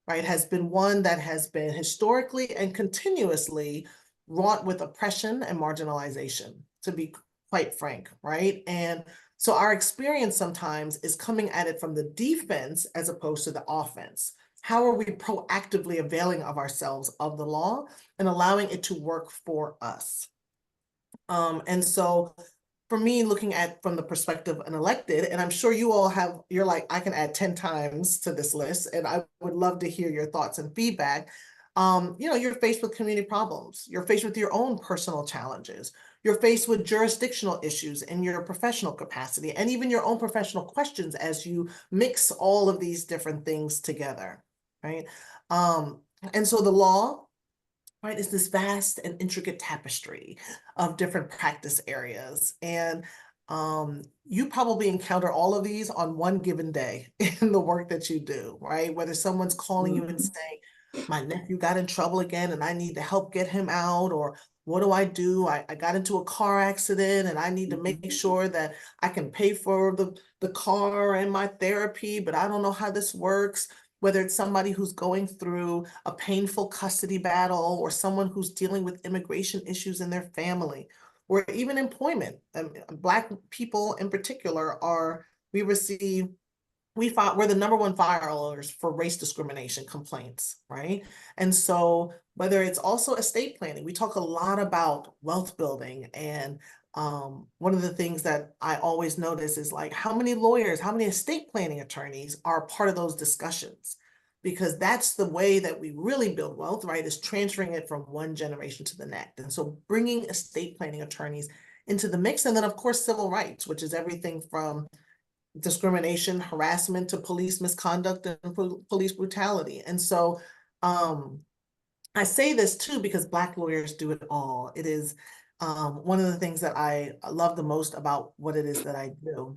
right, has been one that has been historically and continuously wrought with oppression and marginalization, to be quite frank, right? And so our experience sometimes is coming at it from the defense as opposed to the offense. How are we proactively availing of ourselves of the law and allowing it to work for us? And so for me, looking at from the perspective of an elected, and I'm sure you all have, you're like, I can add 10 times to this list, and I would love to hear your thoughts and feedback. You're faced with community problems. You're faced with your own personal challenges. You're faced with jurisdictional issues in your professional capacity, and even your own professional questions as you mix all of these different things together, right? And so the law, right, is this vast and intricate tapestry of different practice areas. And you probably encounter all of these on one given day in the work that you do, right? Whether someone's calling you and saying, my nephew got in trouble again and I need to help get him out, or what do? I got into a car accident and I need to make sure that I can pay for the car and my therapy, but I don't know how this works. Whether it's somebody who's going through a painful custody battle, or someone who's dealing with immigration issues in their family, or even employment. Black people in particular we're the number one filers for race discrimination complaints, right? And so whether it's also estate planning, we talk a lot about wealth building, and one of the things that I always notice is like how many lawyers, how many estate planning attorneys are part of those discussions, because that's the way that we really build wealth, right? Is transferring it from one generation to the next. And so bringing estate planning attorneys into the mix. And then, of course, civil rights, which is everything from discrimination, harassment to police misconduct and police brutality. And so I say this too because Black lawyers do it all. It is one of the things that I love the most about what it is that I do.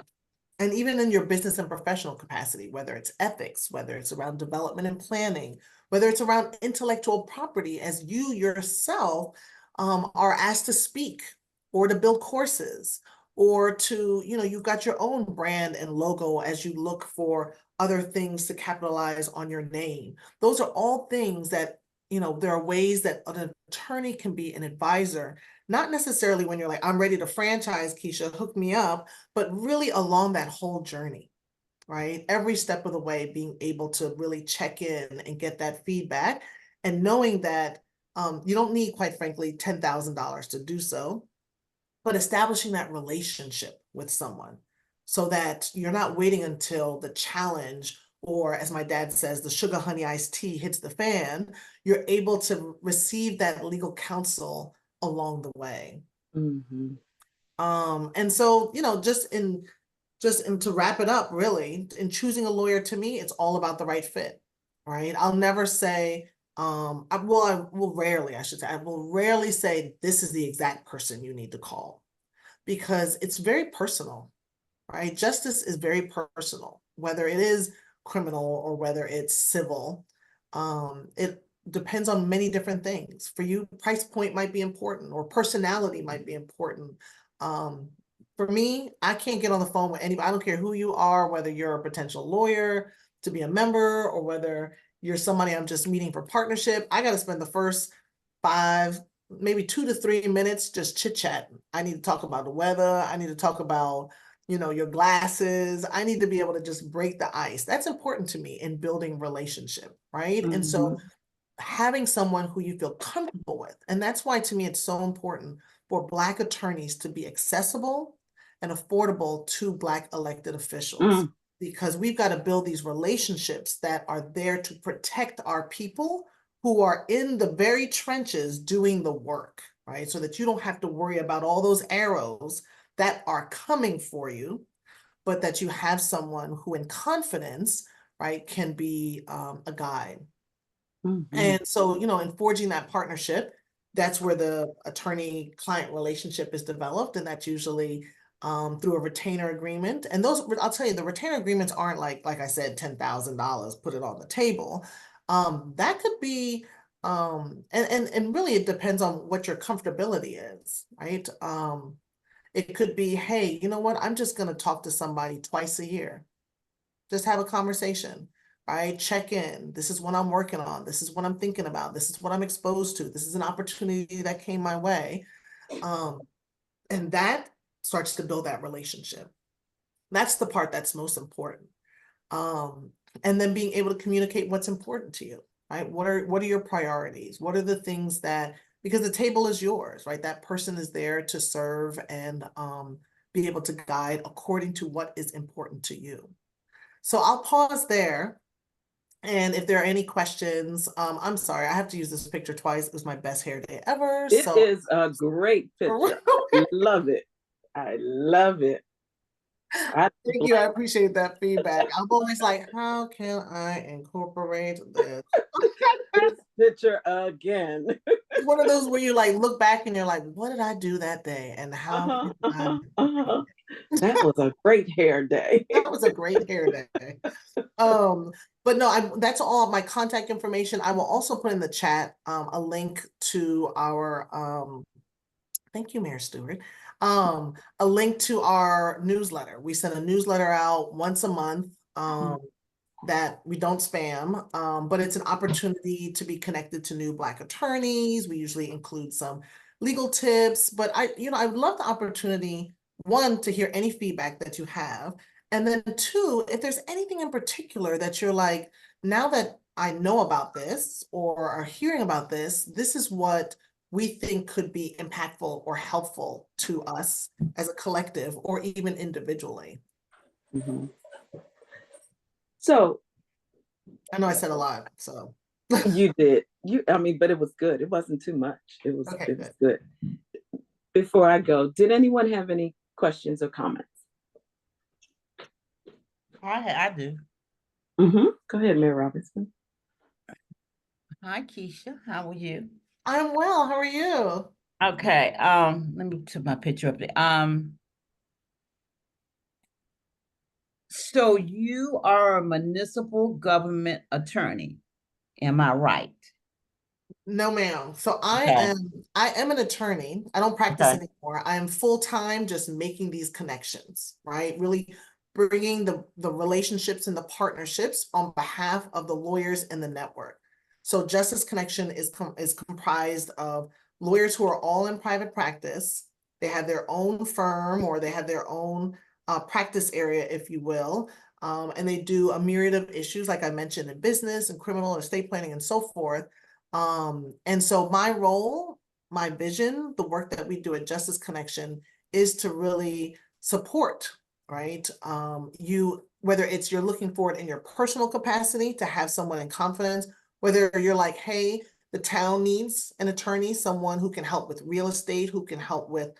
And even in your business and professional capacity, whether it's ethics, whether it's around development and planning, whether it's around intellectual property, as you yourself are asked to speak or to build courses or to, you've got your own brand and logo as you look for other things to capitalize on your name. Those are all things that, there are ways that an attorney can be an advisor, not necessarily when you're like, I'm ready to franchise, Keisha, hook me up, but really along that whole journey, right? Every step of the way, being able to really check in and get that feedback and knowing that you don't need, quite frankly, $10,000 to do so, but establishing that relationship with someone so that you're not waiting until the challenge, or as my dad says, the sugar honey iced tea hits the fan. You're able to receive that legal counsel along the way. Mm-hmm. And so, just to wrap it up, really, in choosing a lawyer, to me, it's all about the right fit, right? I'll never say, I will rarely say this is the exact person you need to call, because it's very personal, right? Justice is very personal, whether it is criminal or whether it's civil. It depends on many different things. For you, price point might be important, or personality might be important. For me, I can't get on the phone with anybody. I don't care who you are, whether you're a potential lawyer to be a member or whether you're somebody I'm just meeting for partnership. I got to spend the first 5, maybe 2 to 3 minutes just chit chatting. I need to talk about the weather. I need to talk about, your glasses. I need to be able to just break the ice. That's important to me in building relationship, right? And so having someone who you feel comfortable with, and that's why to me it's so important for Black attorneys to be accessible and affordable to Black elected officials, because we've got to build these relationships that are there to protect our people who are in the very trenches doing the work, right? So that you don't have to worry about all those arrows that are coming for you, but that you have someone who in confidence, right, can be a guide. And so, in forging that partnership, that's where the attorney-client relationship is developed, and that's usually through a retainer agreement. And those, I'll tell you, the retainer agreements aren't like I said, $10,000, put it on the table. That could be, and really it depends on what your comfortability is, right? It could be, hey, you know what? I'm just going to talk to somebody twice a year. Just have a conversation, right? Check in. This is what I'm working on. This is what I'm thinking about. This is what I'm exposed to. This is an opportunity that came my way. And that starts to build that relationship. That's the part that's most important. And then being able to communicate what's important to you, right? What are your priorities? What are the things that, because the table is yours, right? That person is there to serve and be able to guide according to what is important to you. So I'll pause there. And if there are any questions, I'm sorry, I have to use this picture twice. It was my best hair day ever. It is a great picture. I love it. I love it. Thank you. I appreciate that feedback. I'm always like, how can I incorporate this? This picture again. It's one of those where you like look back and you're like, what did I do that day? And how that was a great hair day. That was a great hair day. But no, that's all my contact information. I will also put in the chat a link to our thank you, Mayor Stewart. A link to our newsletter. We send a newsletter out once a month that we don't spam, but it's an opportunity to be connected to new Black attorneys. We usually include some legal tips, but I would love the opportunity, one, to hear any feedback that you have. And then two, if there's anything in particular that you're like, now that I know about this or are hearing about this, this is what we think could be impactful or helpful to us as a collective or even individually. So I know I said a lot, so. You did. I mean, but it was good. It wasn't too much. Okay, It was good. Before I go, did anyone have any questions or comments? I do. Go ahead, Mayor Robinson. Hi, Keisha. How are you? I'm well. How are you? Okay, let me put my picture up there. So you are a municipal government attorney, am I right? No, ma'am. So Okay. I am an attorney. I don't practice Okay. anymore. I am full-time just making these connections, right? Really bringing the relationships and the partnerships on behalf of the lawyers in the network. So Justice Connection is comprised of lawyers who are all in private practice. They have their own firm or they have their own practice area, if you will. And they do a myriad of issues, like I mentioned, in business and criminal estate planning and so forth. And so my role, my vision, the work that we do at Justice Connection is to really support, right? Whether it's you're looking for it in your personal capacity to have someone in confidence, whether you're like, hey, the town needs an attorney, someone who can help with real estate, who can help with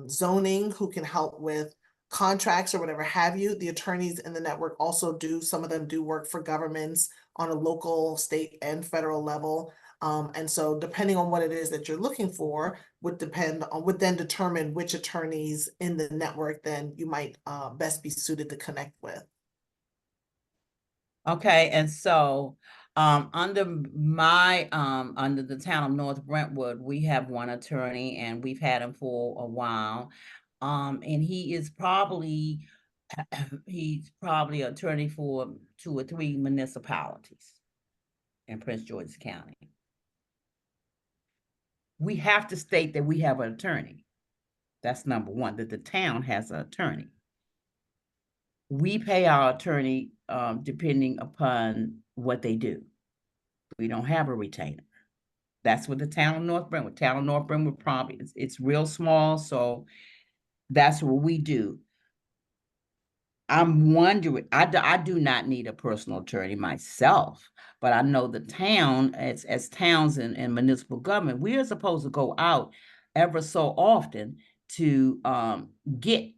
zoning, who can help with contracts or whatever have you. The attorneys in the network also some of them do work for governments on a local, state, and federal level. And so depending on what it is that you're looking for would then determine which attorneys in the network then you might best be suited to connect with. Okay, and so under under the town of North Brentwood, we have one attorney and we've had him for a while. And he's probably attorney for 2 or 3 municipalities in Prince George's County. We have to state that we have an attorney. That's number one, that the town has an attorney. We pay our attorney depending upon what they do. We don't have a retainer. That's what the town of North Brentwood. Town of North Brentwood probably it's real small, so that's what we do. I'm wondering, I do not need a personal attorney myself, but I know the town, as towns and municipal government, we are supposed to go out ever so often to get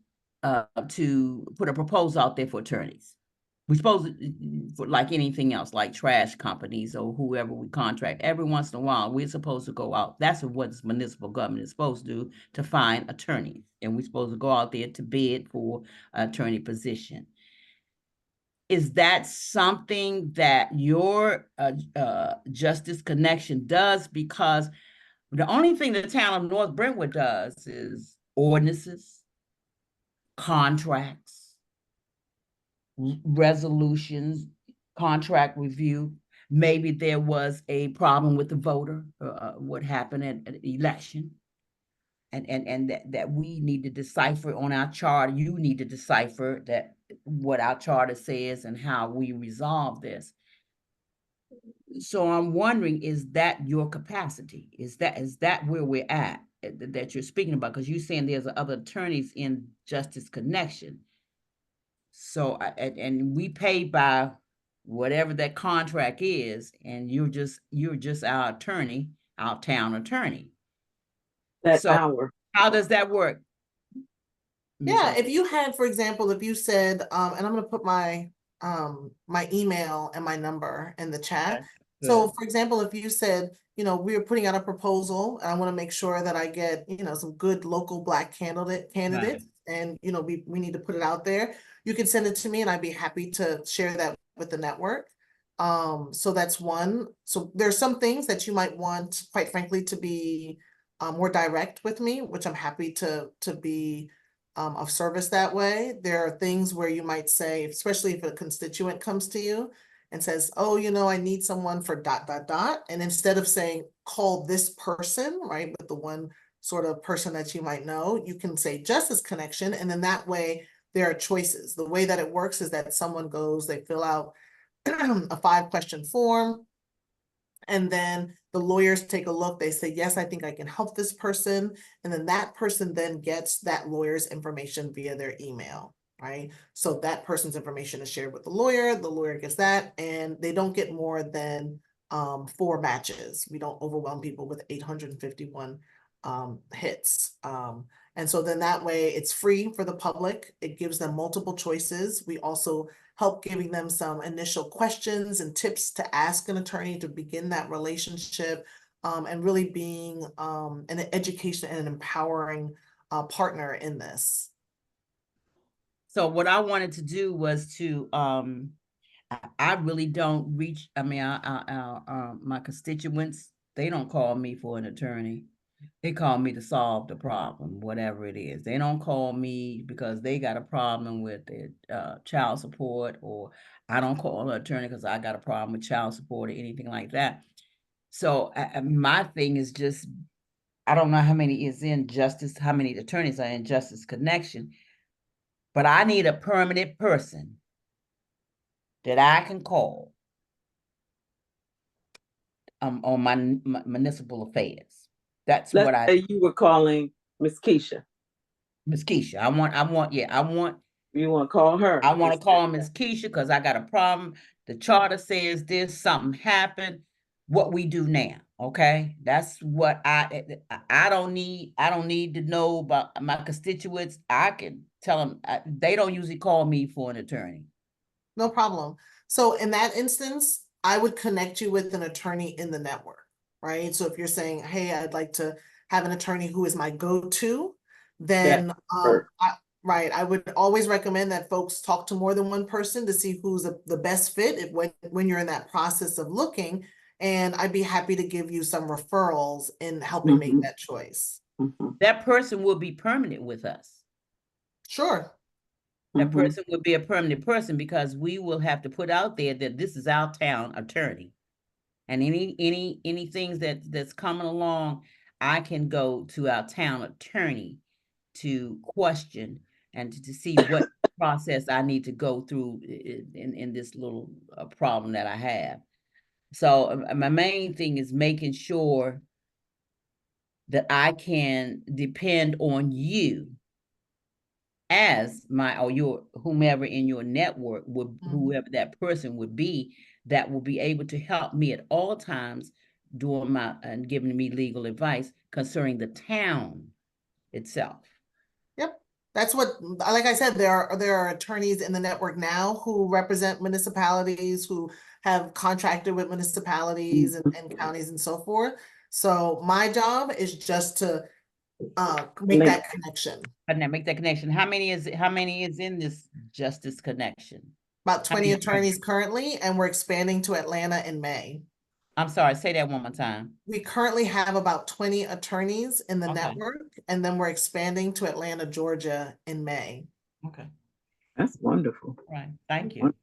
to put a proposal out there for attorneys. We're supposed to, for like anything else, like trash companies or whoever we contract, every once in a while, we're supposed to go out. That's what municipal government is supposed to do, to find attorneys. And we're supposed to go out there to bid for an attorney position. Is that something that your Justice Connection does? Because the only thing the town of North Brentwood does is ordinances, contracts, resolutions, contract review. Maybe there was a problem with the voter, what happened at an election, and that we need to decipher on our charter. You need to decipher that what our charter says and how we resolve this. So I'm wondering, is that your capacity? Is that where we're at that you're speaking about? Because you're saying there's other attorneys in Justice Connection. So and we pay by whatever that contract is, and you're just our attorney, our town attorney. So how does that work? Yeah, if you had, for example, if you said, and I'm going to put my my email and my number in the chat. So for example, if you said, we're putting out a proposal and I want to make sure that I get, some good local Black candidates, right. And, we need to put it out there. You can send it to me and I'd be happy to share that with the network. So that's one. So there's some things that you might want, quite frankly, to be more direct with me, which I'm happy to be of service that way. There are things where you might say, especially if a constituent comes to you and says, oh, I need someone for ... And instead of saying, call this person, right, with the one sort of person that you might know, you can say Justice Connection. And then that way there are choices. The way that it works is that someone goes, they fill out a 5-question form. And then the lawyers take a look, they say, yes, I think I can help this person. And then that person then gets that lawyer's information via their email. right? So that person's information is shared with the lawyer gets that, and they don't get more than 4 matches. We don't overwhelm people with 851 hits. And so then that way it's free for the public. It gives them multiple choices. We also help giving them some initial questions and tips to ask an attorney to begin that relationship, and really being an education and an empowering partner in this. So what I wanted to do was to, I really don't reach, I mean, my constituents, they don't call me for an attorney. They call me to solve the problem, whatever it is. They don't call me because they got a problem with their child support, or I don't call an attorney because I got a problem with child support or anything like that. So my thing is just, I don't know how many is in justice, how many attorneys are in Justice Connection, but I need a permanent person that I can call on my municipal affairs. That's what Let's say you were calling Miss Keisha. Miss Keisha. I want, You want to call her? I want to call Miss Keisha because I got a problem. The charter says this, something happened. What we do now, okay? That's what I don't need to know about my constituents. I can tell them, they don't usually call me for an attorney. No problem. So in that instance, I would connect you with an attorney in the network, right? So if you're saying, hey, I'd like to have an attorney who is my go-to, then right, I would always recommend that folks talk to more than one person to see who's the best fit when you're in that process of looking. And I'd be happy to give you some referrals in helping make that choice. That person will be permanent with us. Sure. That person would be a permanent person because we will have to put out there that this is our town attorney. And any things that's coming along, I can go to our town attorney to question and to see what process I need to go through in this little problem that I have. So my main thing is making sure that I can depend on you as my, or your, whomever in your network would, whoever that person would be, that will be able to help me at all times doing my, and giving me legal advice concerning the town itself. Yep. That's what, like I said, there are attorneys in the network now who represent municipalities, who have contracted with municipalities and counties and so forth. So my job is just to make that connection. And then make that connection. How many is in this Justice Connection? About 20 attorneys currently, and we're expanding to Atlanta in May. I'm sorry, say that one more time. We currently have about 20 attorneys in the network, and then we're expanding to Atlanta, Georgia in May. Okay. That's wonderful. Right. Thank you.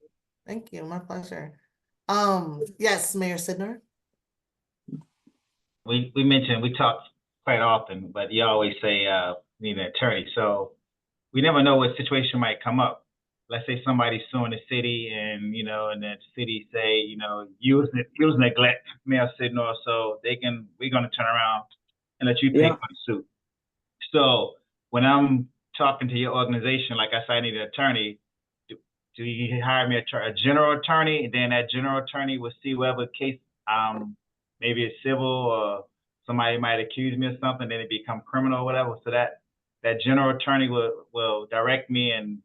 Thank you. My pleasure. Yes, Mayor Sidner. We mentioned, we talk quite often, but you always say need an attorney. So we never know what situation might come up. Let's say somebody's suing the city, and and the city say, you was neglect, Mayor Sidner, so we're gonna turn around and let you pay for the suit. So when I'm talking to your organization, like I said, I need an attorney. Do you hire me a general attorney, and then that general attorney will see whatever case, maybe it's civil or somebody might accuse me of something, then it become criminal or whatever. So that general attorney will direct me and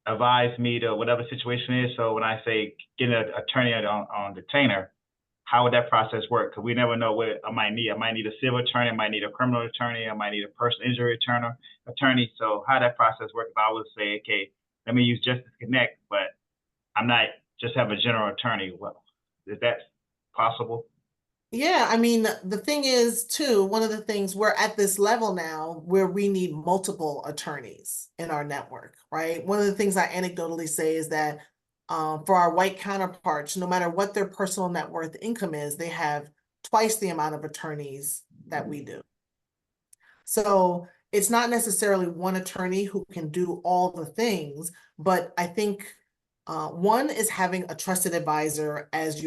advise me to whatever situation is. So when I say get an attorney on detainer, how would that process work? Because we never know what I might need. I might need a civil attorney, I might need a criminal attorney, I might need a personal injury attorney. So how that process work? If I would say, okay, let me use Justice Connect, but I'm not just have a general attorney. Well, is that possible? Yeah, I mean, the thing is too, one of the things, we're at this level now where we need multiple attorneys in our network, right? One of the things I anecdotally say is that for our white counterparts, no matter what their personal net worth income is, they have twice the amount of attorneys that we do. So it's not necessarily one attorney who can do all the things, but I think one is having a trusted advisor as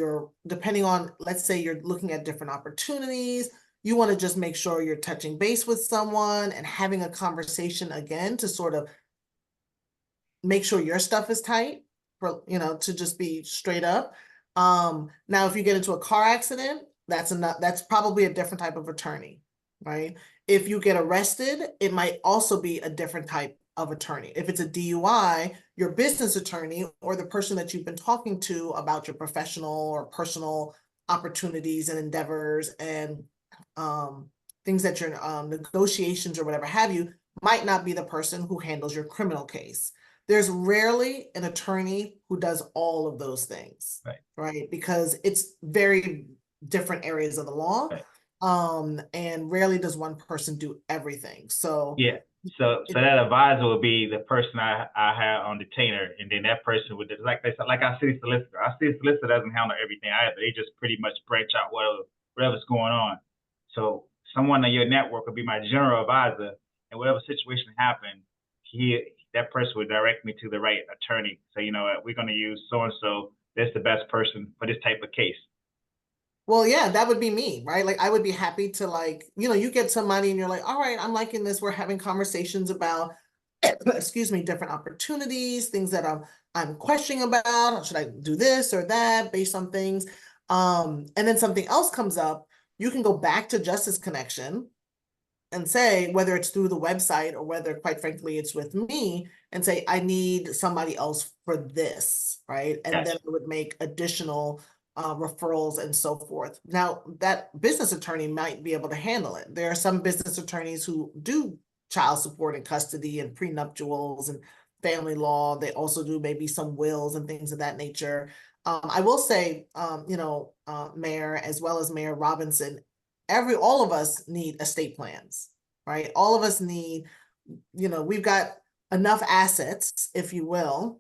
depending on, let's say you're looking at different opportunities, you want to just make sure you're touching base with someone and having a conversation again to sort of make sure your stuff is tight, for, you know, to just be straight up. Now, if you get into a car accident, that's probably a different type of attorney, right? If you get arrested, it might also be a different type of attorney. If it's a DUI, your business attorney or the person that you've been talking to about your professional or personal opportunities and endeavors and things that your negotiations or whatever have you might not be the person who handles your criminal case. There's rarely an attorney who does all of those things, right? Because it's very different areas of the law. And rarely does one person do everything. So yeah, so that advisor will be the person I have on detainer, and then that person would, like they said, like our city solicitor. Our city solicitor doesn't handle everything either. They just pretty much branch out whatever's going on. So someone in your network will be my general advisor, and whatever situation happened, that person would direct me to the right attorney. So, you know, we're going to use so-and-so. That's the best person for this type of case. Well, yeah, that would be me, right? Like, I would be happy to, like, you know, you get some money and you're like, all right, I'm liking this. We're having conversations about, excuse me, different opportunities, things that I'm questioning about. Should I do this or that based on things? And then something else comes up. You can go back to Justice Connection and say, whether it's through the website or whether, quite frankly, it's with me, and say, I need somebody else for this, right? And Yes. then I would make additional referrals and so forth. Now, that business attorney might be able to handle it. There are some business attorneys who do child support and custody and prenuptials and family law. They also do maybe some wills and things of that nature. I will say, you know, Mayor, as well as Mayor Robinson, all of us need estate plans, right? All of us need, you know, we've got enough assets, if you will,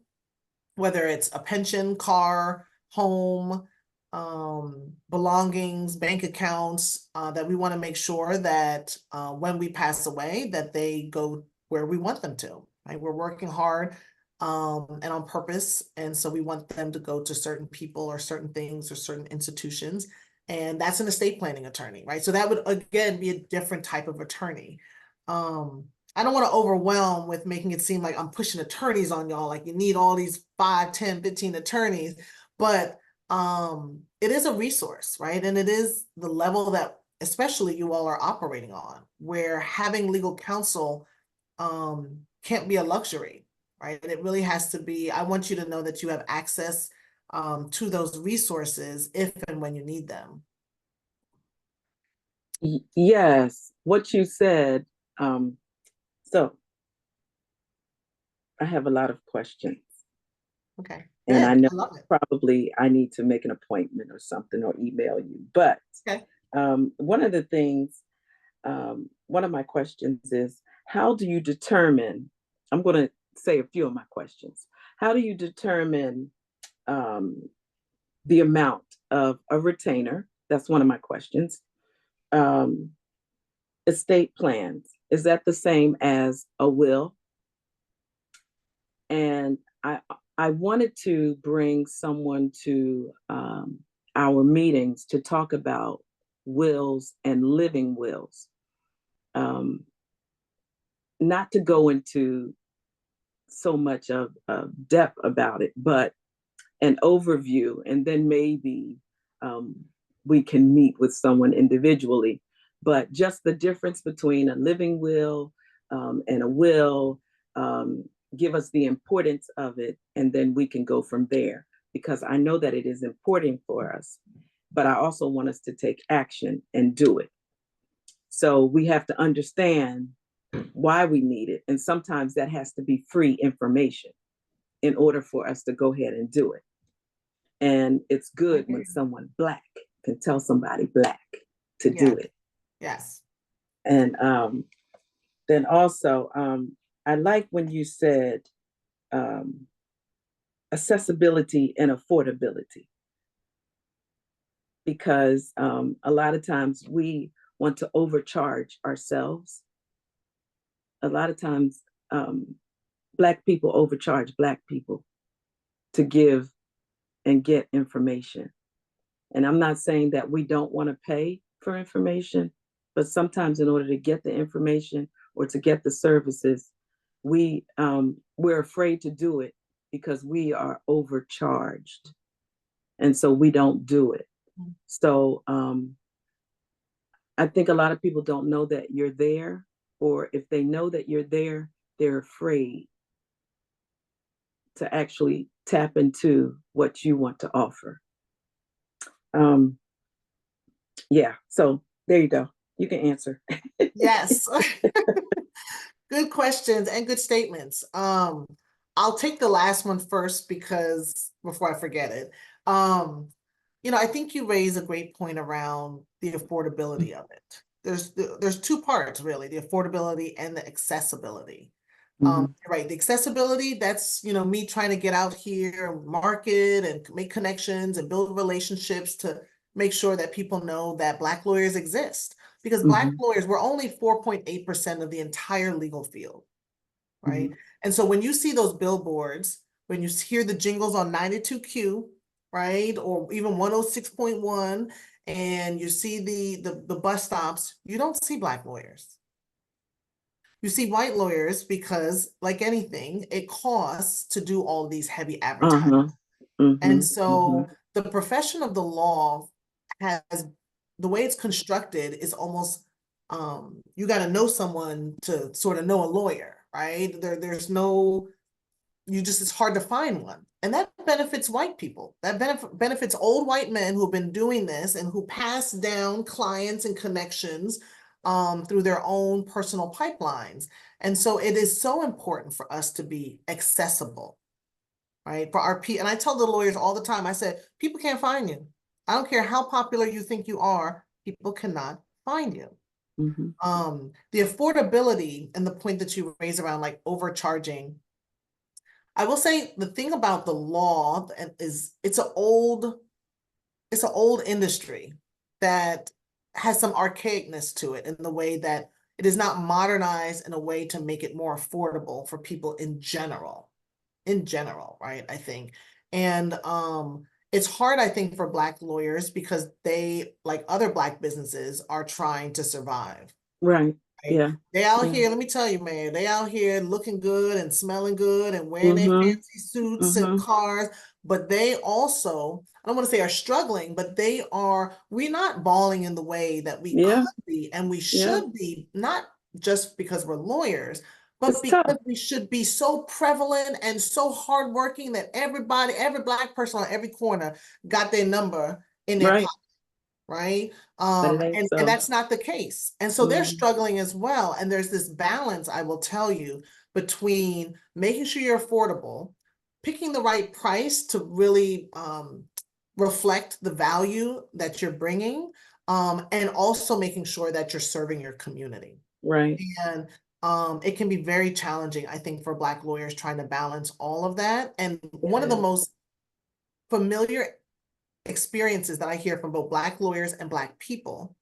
whether it's a pension, car, home, belongings, bank accounts, that we want to make sure that when we pass away, that they go where we want them to, right? We're working hard and on purpose. And so we want them to go to certain people or certain things or certain institutions. And that's an estate planning attorney, right? So that would, again, be a different type of attorney. I don't want to overwhelm with making it seem like I'm pushing attorneys on y'all, like you need all these 5, 10, 15 attorneys, but it is a resource, right? And it is the level that especially you all are operating on, where having legal counsel can't be a luxury, right? It really has to be, I want you to know that you have access to those resources if and when you need them. Yes, what you said. So I have a lot of questions. Okay. And Good. I know love it. probably I need to make an appointment or something or email you. But Okay. one of the things, one of my questions is, how do you determine, I'm going to say a few of my questions. How do you determine the amount of a retainer? That's one of my questions. Estate plans, is that the same as a will? And I wanted to bring someone to our meetings to talk about wills and living wills. Not to go into so much of depth about it, but an overview, and then maybe we can meet with someone individually. But just the difference between a living will and a will, give us the importance of it, and then we can go from there. Because I know that it is important for us, but I also want us to take action and do it. So we have to understand why we need it. And sometimes that has to be free information in order for us to go ahead and do it. And it's good when someone Black can tell somebody Black to do it. Yes. And then also, I like when you said accessibility and affordability, because a lot of times we want to overcharge ourselves. A lot of times Black people overcharge Black people to give and get information. And I'm not saying that we don't want to pay for information, But sometimes in order to get the information or to get the services, we're afraid to do it because we are overcharged. And so we don't do it. So I think a lot of people don't know that you're there, or if they know that you're there, they're afraid to actually tap into what you want to offer. Yeah, so there you go. You can answer. Yes. Good questions and good statements. I'll take the last one first because before I forget it. I think you raise a great point around the affordability of it. There's two parts really, the affordability and the accessibility. Right, the accessibility, that's, me trying to get out here and market and make connections and build relationships to make sure that people know that Black lawyers exist. Because Black lawyers, we're only 4.8% of the entire legal field, right? And so when you see those billboards, when you hear the jingles on 92Q, right, or even 106.1, and you see the bus stops, you don't see Black lawyers. You see white lawyers because, like anything, it costs to do all these heavy advertising. And so the profession of the law has, the way it's constructed is almost, you got to know someone to sort of know a lawyer, right? There's no, it's hard to find one. And that benefits white people. That benefits old white men who've been doing this and who pass down clients and connections through their own personal pipelines. And so it is so important for us to be accessible, right? For our and I tell the lawyers all the time, I said, people can't find you. I don't care how popular you think you are, people cannot find you. The affordability and the point that you raise around like overcharging, I will say the thing about the law is it's an old industry that has some archaicness to it in the way that it is not modernized in a way to make it more affordable for people in general, right? I think. And it's hard, I think, for Black lawyers because they, like other Black businesses, are trying to survive. Right. Yeah. They out here, let me tell you, man, they out here looking good and smelling good and wearing their fancy suits and cars, but they also, I don't want to say are struggling, but we're not balling in the way that we could be and we should be, not just because we're lawyers, but because we should be so prevalent and so hardworking that every Black person on every corner got their number in their pocket. Right. And that's not the case. And so they're struggling as well. And there's this balance, I will tell you, between making sure you're affordable, picking the right price to really reflect the value that you're bringing, and also making sure that you're serving your community. Right. And it can be very challenging, I think, for Black lawyers trying to balance all of that. And one of the most familiar experiences that I hear from both Black lawyers and Black people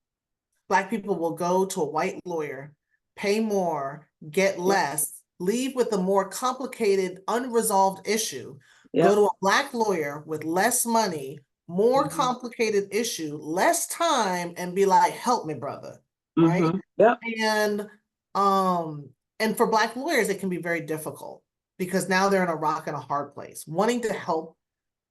will go to a white lawyer, pay more, get less, leave with a more complicated, unresolved issue, go to a Black lawyer with less money, more complicated issue, less time, and be like, help me, brother, right? And for Black lawyers, it can be very difficult because now they're in a rock and a hard place, wanting to help,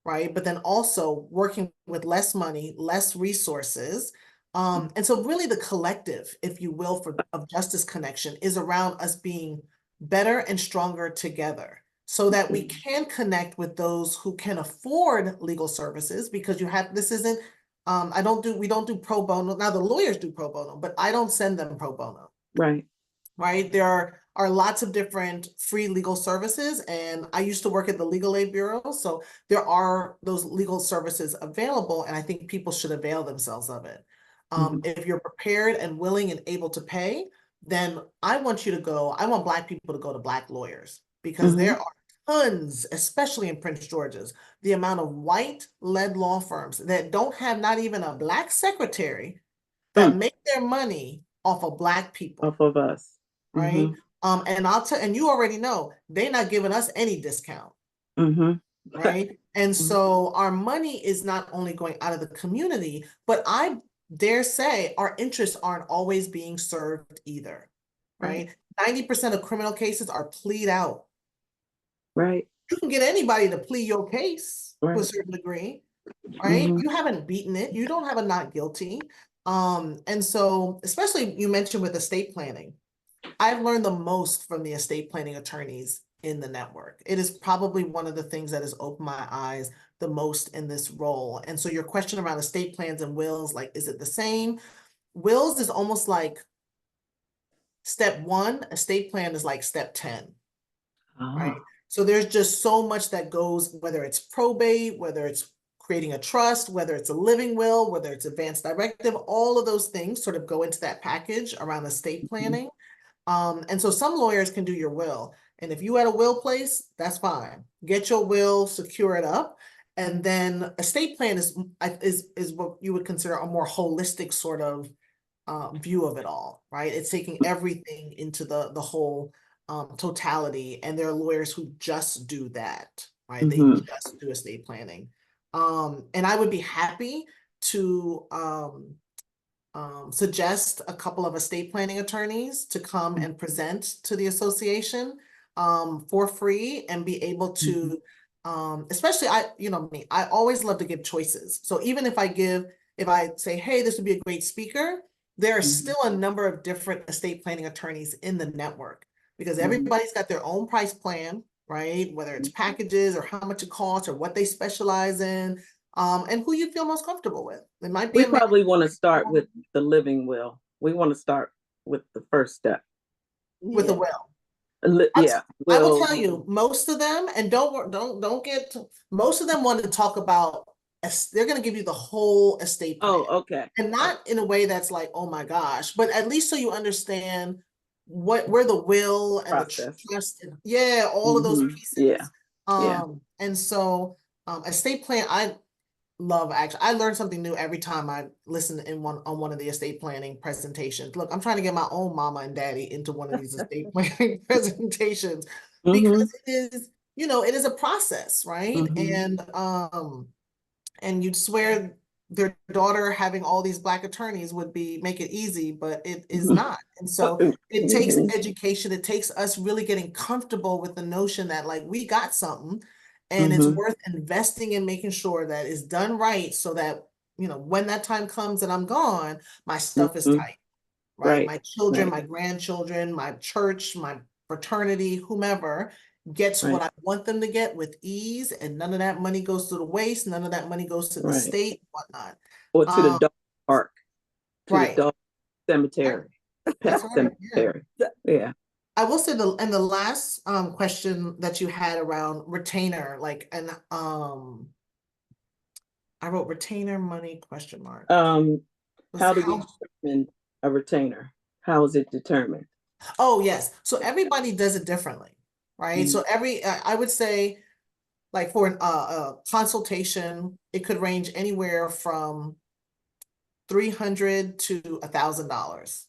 right? But then also working with less money, less resources. And so really the collective, if you will, of Justice Connection is around us being better and stronger together so that we can connect with those who can afford legal services, because this isn't, we don't do pro bono. Now the lawyers do pro bono, but I don't send them pro bono. Right. Right. There are lots of different free legal services. And I used to work at the Legal Aid Bureau. So there are those legal services available. And I think people should avail themselves of it. If you're prepared and willing and able to pay, then I want Black people to go to Black lawyers, because there are tons, especially in Prince George's, the amount of white-led law firms that don't have not even a Black secretary that make their money off of Black people. Off of us. Right. And and you already know they're not giving us any discount. Right. And so our money is not only going out of the community, but I dare say our interests aren't always being served either, right? 90% of criminal cases are plead out. Right. You can get anybody to plead your case to a Right. certain degree, right? Mhm. You haven't beaten it. You don't have a not guilty. And so, especially you mentioned with estate planning, I've learned the most from the estate planning attorneys in the network. It is probably one of the things that has opened my eyes the most in this role. And so your question around estate plans and wills, like, is it the same? Wills is almost like step 1, estate plan is like step 10, right? Ah. So there's just so much that goes, whether it's probate, whether it's creating a trust, whether it's a living will, whether it's advanced directive, all of those things sort of go into that package around estate planning. And so some lawyers can do your will. And if you had a will place, that's fine. Get your will, secure it up. And then estate plan is what you would consider a more holistic sort of view of it all, right? It's taking everything into the whole totality. And there are lawyers who just do that, right? They Mhm. just do estate planning. And I would be happy to suggest a couple of estate planning attorneys to come and present to the association for free and be able to, especially me, I always love to give choices. So even if I say, hey, this would be a great speaker, there are Mhm. still a number of different estate planning attorneys in the network because Mhm. everybody's got their own price plan, right? Whether it's packages or how much it costs or what they specialize in. And who you feel most comfortable with. It might be We a man probably want to start with the living will. We want to start with the first step. with a Yeah. will. Yeah, I will will. tell you, most of them, and don't get, most of them want to talk about, they're going to give you the whole estate plan. Oh, okay. And not in a way that's like, oh my gosh, but at least so you understand where the will and the Process. trust, yeah, all of those Mhm. pieces. Yeah. Yeah. And so estate plan, I love actually. I learn something new every time I listen on one of the estate planning presentations. Look, I'm trying to get my own mama and daddy into one of these estate planning presentations Mhm. because it is a process, right? Mhm. And you'd swear their daughter having all these Black attorneys would make it easy, but it is not. And so it takes Mhm. education. It takes us really getting comfortable with the notion that like we got something and it's Mhm. worth investing in making sure that it's done right so that, when that time comes and I'm gone, my stuff is Mhm. tight, right? Right. My children, Right. my grandchildren, my church, my fraternity, whomever gets what Right. I want them to get with ease, and none of that money goes to the waste, none of that money goes to the Right. state, whatnot. Or to the Um, dog park, to the right. dog cemetery, pet That's right. Yeah. cemetery. Yeah. I will say the last question that you had around retainer, I wrote retainer money ? Was How do we how determine a retainer? How is it determined? Oh, yes. So everybody does it differently, right? So I would say, like for a consultation, it could range anywhere from $300 to $1,000,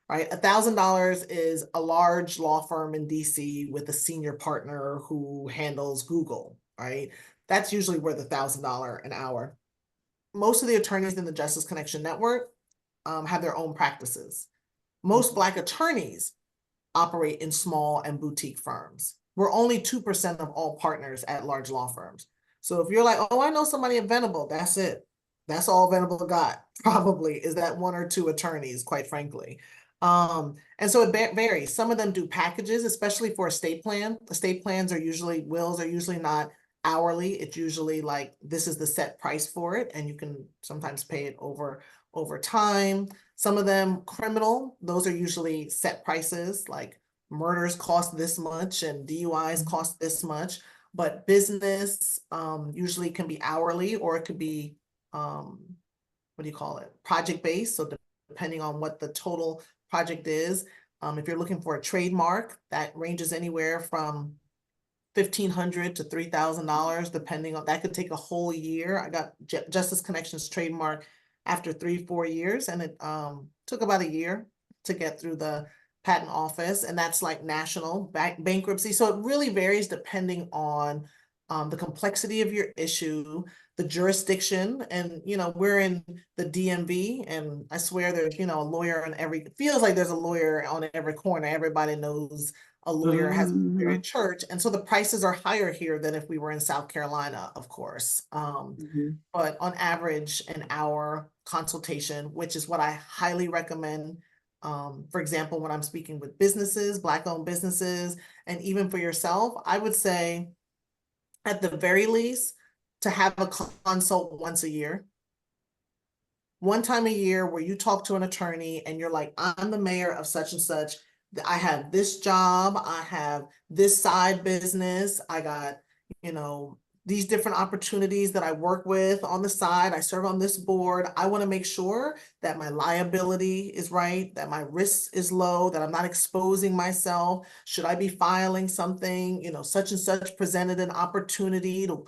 right? $1,000 is a large law firm in DC with a senior partner who handles Google, right? That's usually worth $1,000 an hour. Most of the attorneys in the Justice Connection Network have their own practices. Most Black attorneys operate in small and boutique firms. We're only 2% of all partners at large law firms. So if you're like, oh, I know somebody at Venable, that's it. That's all Venable got, probably, is that 1 or 2 attorneys, quite frankly. And so it varies. Some of them do packages, especially for estate plan. Estate plans wills are usually not hourly. It's usually like, this is the set price for it, and you can sometimes pay it over time. Some of them criminal, those are usually set prices, like murders cost this much and DUIs cost this much. But business usually can be hourly, or it could be, what do you call it? Project based. So depending on what the total project is. If you're looking for a trademark, that ranges anywhere from $1,500 to $3,000, depending on, that could take a whole year. I got Justice Connections trademark after 3-4 years, and it took about a year to get through the patent office, and that's like national bankruptcy. So it really varies depending on the complexity of your issue, the jurisdiction, and we're in the DMV, and I swear there's a lawyer on every, it feels like there's a lawyer on every corner. Everybody knows a lawyer has a lawyer at church, and so the prices are higher here than if we were in South Carolina, of course. But on average, an hour consultation, which is what I highly recommend. For example, when I'm speaking with businesses, Black-owned businesses, and even for yourself, I would say at the very least to have a consult once a year. One time a year where you talk to an attorney and you're like, I'm the mayor of such and such. I have this job. I have this side business. I got, these different opportunities that I work with on the side. I serve on this board. I want to make sure that my liability is right, that my risk is low, that I'm not exposing myself. Should I be filing something? Such and such presented an opportunity to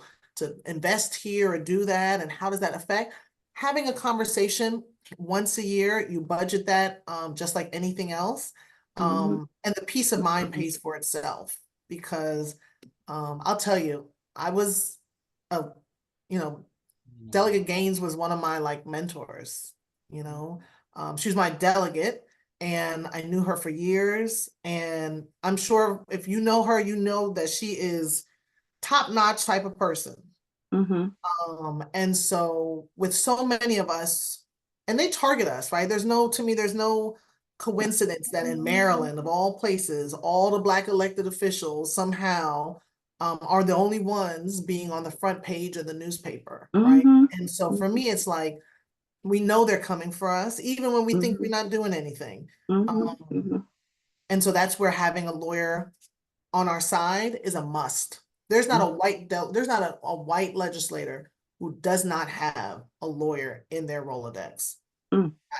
invest here or do that. And how does that affect? Having a conversation once a year, you budget that just like anything else. And the peace of mind pays for itself, because I'll tell you, I was, Delegate Gaines was one of my mentors, she was my delegate, and I knew her for years. And I'm sure if you know her, you know that she is top-notch type of person. And so with so many of us, and they target us, right? There's no coincidence that in Maryland, of all places, all the Black elected officials somehow are the only ones being on the front page of the newspaper, right? And so for me, it's like, we know they're coming for us, even when we think we're not doing anything. And so that's where having a lawyer on our side is a must. There's not a white legislator who does not have a lawyer in their Rolodex.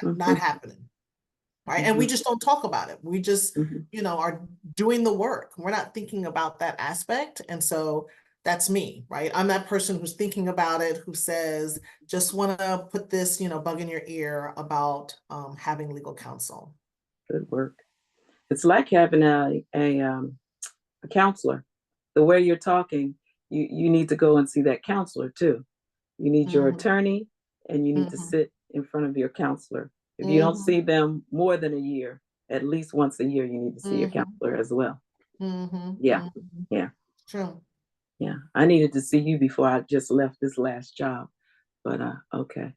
Not happening. Right. And we just don't talk about it. We just, are doing the work. We're not thinking about that aspect. And so that's me, right? I'm that person who's thinking about it, who says, just want to put this, bug in your ear about having legal counsel. Good work. It's like having a counselor. The way you're talking, you need to go and see that counselor too. You need your attorney, and you need to sit in front of your counselor. If you don't see them more than a year, at least once a year, you need to see your counselor as well. Yeah. True. Yeah. I needed to see you before I just left this last job, but okay.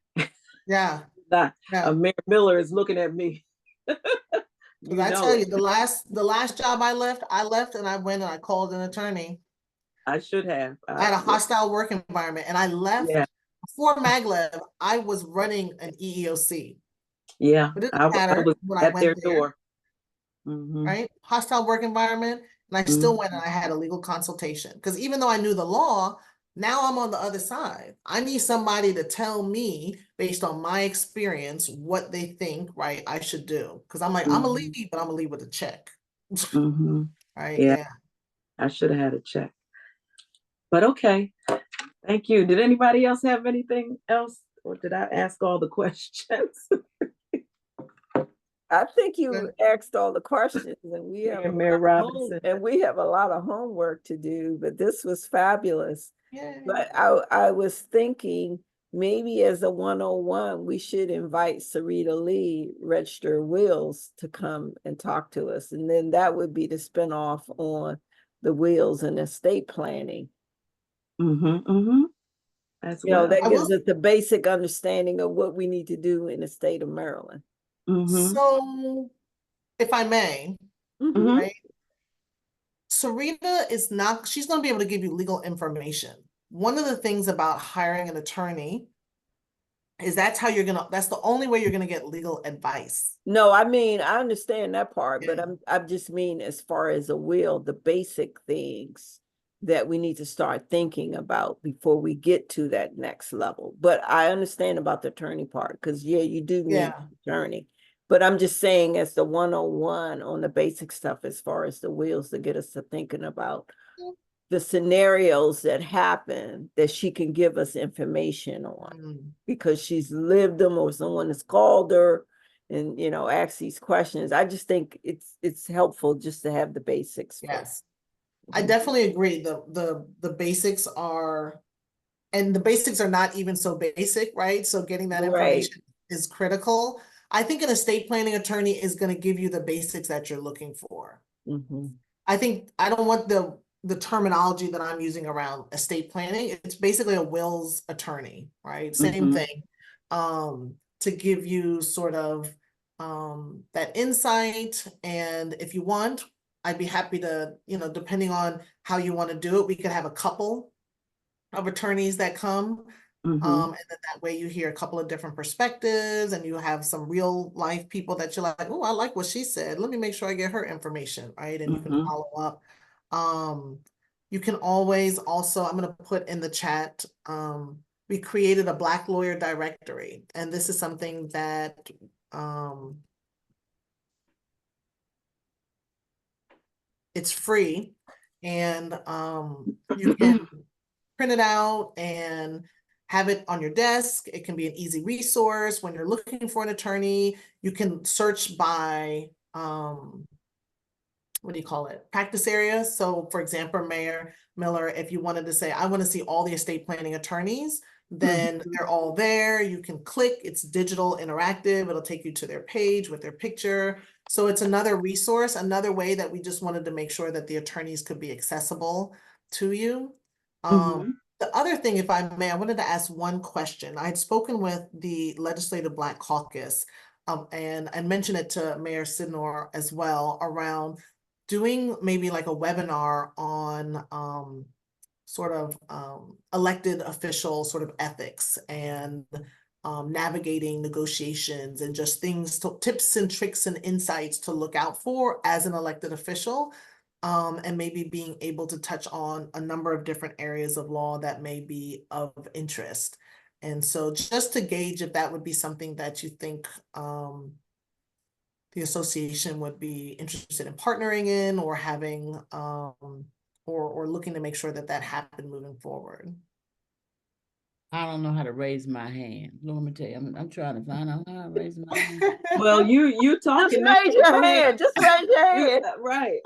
Yeah. Mayor Miller is looking at me. I tell you, the last job I left and I went and I called an attorney. I should have. I had a hostile work environment, and I left. Before Maglev, I was running an EEOC. Yeah, But it I didn't matter was when I at their went there, door. right? Hostile work environment. And I still went and I had a legal consultation, because even though I knew the law, now I'm on the other side. I need somebody to tell me, based on my experience, what they think, right, I should do. Because I'm like, I'm gonna leave, but I'm gonna leave with a check. Right? Yeah. I should have had a check. But okay. Thank you. Did anybody else have anything else? Or did I ask all the questions? I think you asked all the questions, and we have Mayor Robinson. and we have a lot of homework to do, but this was fabulous. Yeah. But I was thinking maybe as a 101, we should invite Sarita Lee, Register of Wills, to come and talk to us. And then that would be the spinoff on the wills and estate planning. As that gives us the basic understanding of what we need to do in the state of Maryland. So, if I may, right? Sarita is not, she's going to be able to give you legal information. One of the things about hiring an attorney is that's the only way you're going to get legal advice. No, I mean, I understand that part, but I just mean as far as a will, the basic things that we need to start thinking about before we get to that next level. But I understand about the attorney part, because you do need an attorney. But I'm just saying, as the 101 on the basic stuff, as far as the wills, to get us to thinking about the scenarios that happen, that she can give us information on, because she's lived them, or someone has called her and asked these questions. I just think it's helpful just to have the basics. Yes. I definitely agree. The basics are and the basics are not even so basic, right? So getting that Right. information is critical. I think an estate planning attorney is going to give you the basics that you're looking for. Mhm. I think I don't want the terminology that I'm using around estate planning. It's basically a wills attorney, right? Same Mhm. thing. To give you sort of that insight. And if you want, I'd be happy to, depending on how you want to do it, we could have a couple of attorneys that come. Mhm. And then that way you hear a couple of different perspectives and you have some real life people that you're like, oh, I like what she said. Let me make sure I get her information, right? And you can Mhm. follow up. You can always also, I'm going to put in the chat, we created a Black lawyer directory. And this is something that it's free. And you can print it out and have it on your desk. It can be an easy resource when you're looking for an attorney. You can search by what do you call it? Practice areas. So for example, Mayor Miller, if you wanted to say, I want to see all the estate planning attorneys, then they're all there. You can click, it's digital interactive. It'll take you to their page with their picture. So it's another resource, another way that we just wanted to make sure that the attorneys could be accessible to you. Mhm. The other thing, if I may, I wanted to ask one question. I had spoken with the Legislative Black Caucus and mentioned it to Mayor Sidnor as well around doing maybe like a webinar on sort of elected official sort of ethics and navigating negotiations and just things, tips and tricks and insights to look out for as an elected official. And maybe being able to touch on a number of different areas of law that may be of interest. And so just to gauge if that would be something that you think the association would be interested in partnering in or having or looking to make sure that that happened moving forward. I don't know how to raise my hand. Let me tell you, I'm trying to find out how to raise my hand. Well, you Just talking now. raise your Go ahead. hand. Just raise your You- hand. right.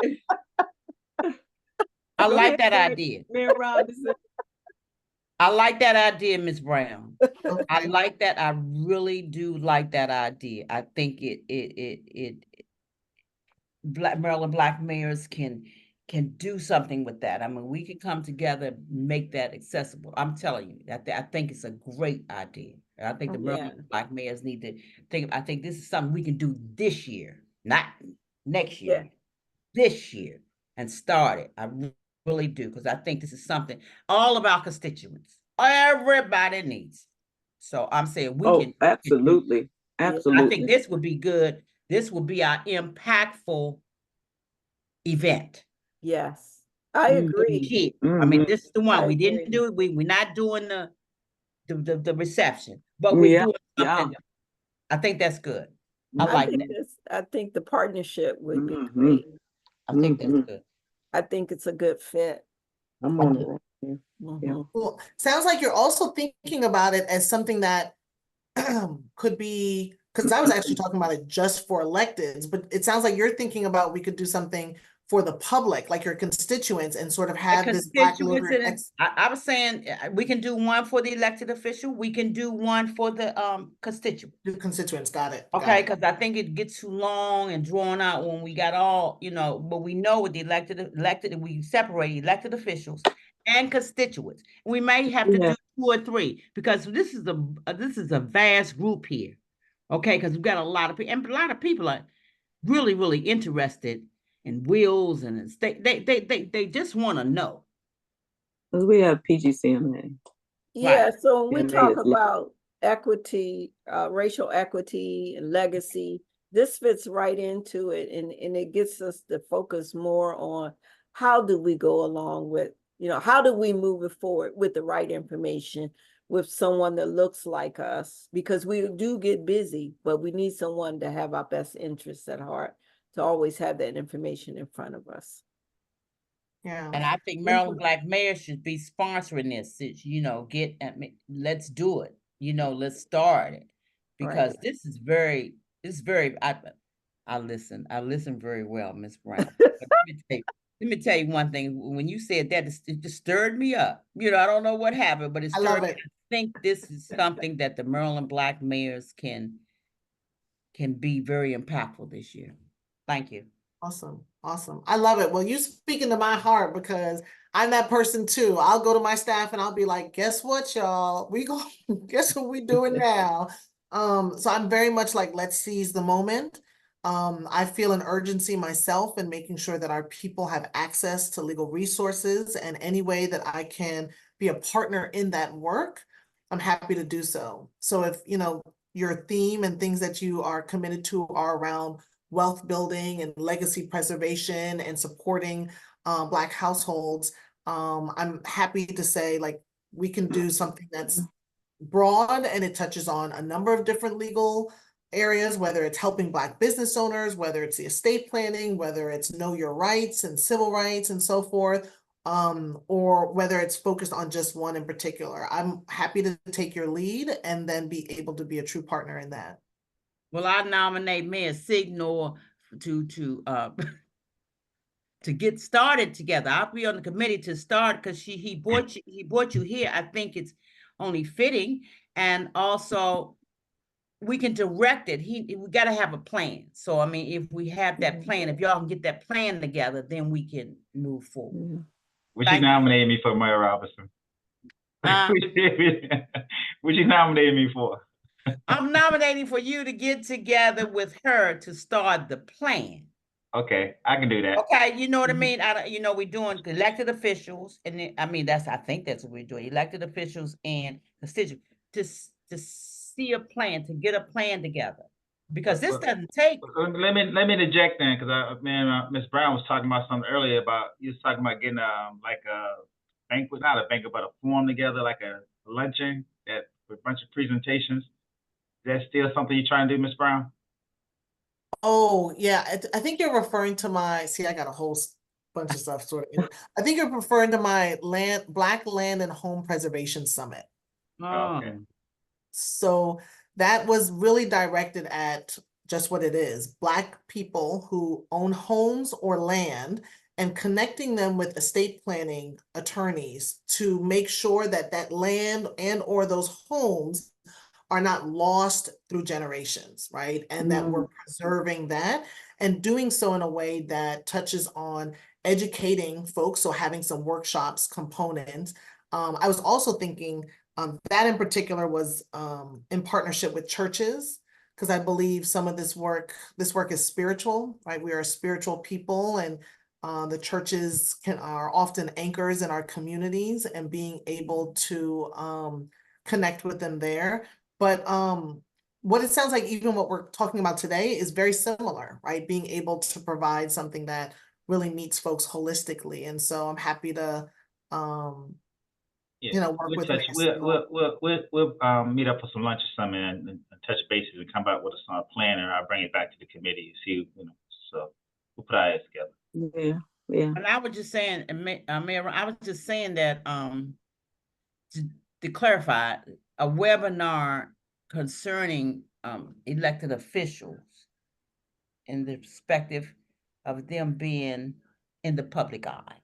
I Go like ahead, that idea. Mayor Robinson. I like that idea, Ms. Brown. I Okay. like that. I really do like that idea. I think Maryland Black mayors can do something with that. I mean, we can come together and make that accessible. I'm telling you, I think it's a great idea. And I think the Maryland Black mayors need to think. I think this is something we can do this year, not next year, this year, and start it. I really do, because I think this is something all of our constituents, everybody needs. So I'm saying we Oh, can. absolutely. I Absolutely. think this would be good. This would be our impactful event. Yes, I agree. Key. I mean, this is the one I we didn't agree. do it. We're not doing the reception, but we're Yeah, doing yeah. something. I think that's good. I like that. I think the partnership would be Mhm. great. I think that's Mhm. good. I think it's a good fit. I'm on it right here. Yeah. Mhm. Well, sounds like you're also thinking about it as something that could be, because I was actually talking about it just for electeds, but it sounds like you're thinking about we could do something for the public, like your constituents, and sort of have this Black Constituents, lawyer and I was saying we can do one for the elected official. We can do one for the constituent. constituents. Got it. Okay, because I think it gets too long and drawn out when we got all, but we know with the elected, we separate elected officials and constituents. We may have to Yeah. do 2 or 3 because this is a vast group here. Okay, because we've got a lot of people, and a lot of people are really, really interested in wills, and they just want to know. Because we have PGCMA. Yeah, so when we And talk they- about equity, racial equity and legacy, this fits right into it, and it gets us to focus more on how do we go along with, how do we move it forward with the right information, with someone that looks like us, because we do get busy, but we need someone to have our best interests at heart, to always have that information in front of us. Yeah. And I think Maryland Black mayors should be sponsoring this, let's do it, let's start it. Because this is very, I listen very well, Ms. Brown. Let me tell you, Let me tell you one thing. When you said that, it just stirred me up. You know, I don't know what happened, but it I love stirred. it. I think this is something that the Maryland Black mayors can be very impactful this year. Thank you. Awesome. Awesome. I love it. Well, you speaking to my heart because I'm that person too. I'll go to my staff and I'll be like, guess what, y'all? We go, guess what we doing now? So I'm very much like, let's seize the moment. I feel an urgency myself in making sure that our people have access to legal resources, and any way that I can be a partner in that work, I'm happy to do so. So if, your theme and things that you are committed to are around wealth building and legacy preservation and supporting Black households, I'm happy to say, like, we can do something that's broad and it touches on a number of different legal areas, whether it's helping Black business owners, whether it's the estate planning, whether it's know your rights and civil rights and so forth, or whether it's focused on just one in particular. I'm happy to take your lead and then be able to be a true partner in that. Well, I nominate Mayor Signor to to get started together. I'll be on the committee to start because he brought you here. I think it's only fitting, and also we can direct it. We got to have a plan. So I mean, if we have that plan, if y'all can get that plan together, then we can move forward. Would you nominate me for Mayor Robinson? Would you nominate me for? I'm nominating for you to get together with her to start the plan. Okay, I can do that. Okay, you know what I mean? We're doing elected officials, and then, I think that's what we're doing, elected officials and constituents, to see a plan, to get a plan together. Because this doesn't take. Let me interject then, because Ms. Brown was talking about something earlier about, you was talking about getting like a banquet, not a banquet, but a forum together, like a luncheon with a bunch of presentations. Is that still something you're trying to do, Ms. Brown? Oh, yeah. I think you're referring to I got a whole bunch of stuff I think you're referring to my Black Land and Home Preservation Summit. Okay. So that was really directed at just what it is: Black people who own homes or land, and connecting them with estate planning attorneys to make sure that that land and or those homes are not lost through generations, right? And that we're preserving that and doing so in a way that touches on educating folks. So having some workshops components. I was also thinking that in particular was in partnership with churches, because I believe some of this work is spiritual, right? We are a spiritual people, and the churches are often anchors in our communities, and being able to connect with them there. But what it sounds like, even what we're talking about today, is very similar, right? Being able to provide something that really meets folks holistically. And so I'm happy to, work with. We'll meet up for some lunch or something and touch bases and come back with a plan, and I'll bring it back to the committee and see, so we'll put our heads together. Yeah. And I was just saying, Mayor, I was just saying that to clarify, a webinar concerning elected officials in the perspective of them being in the public eye,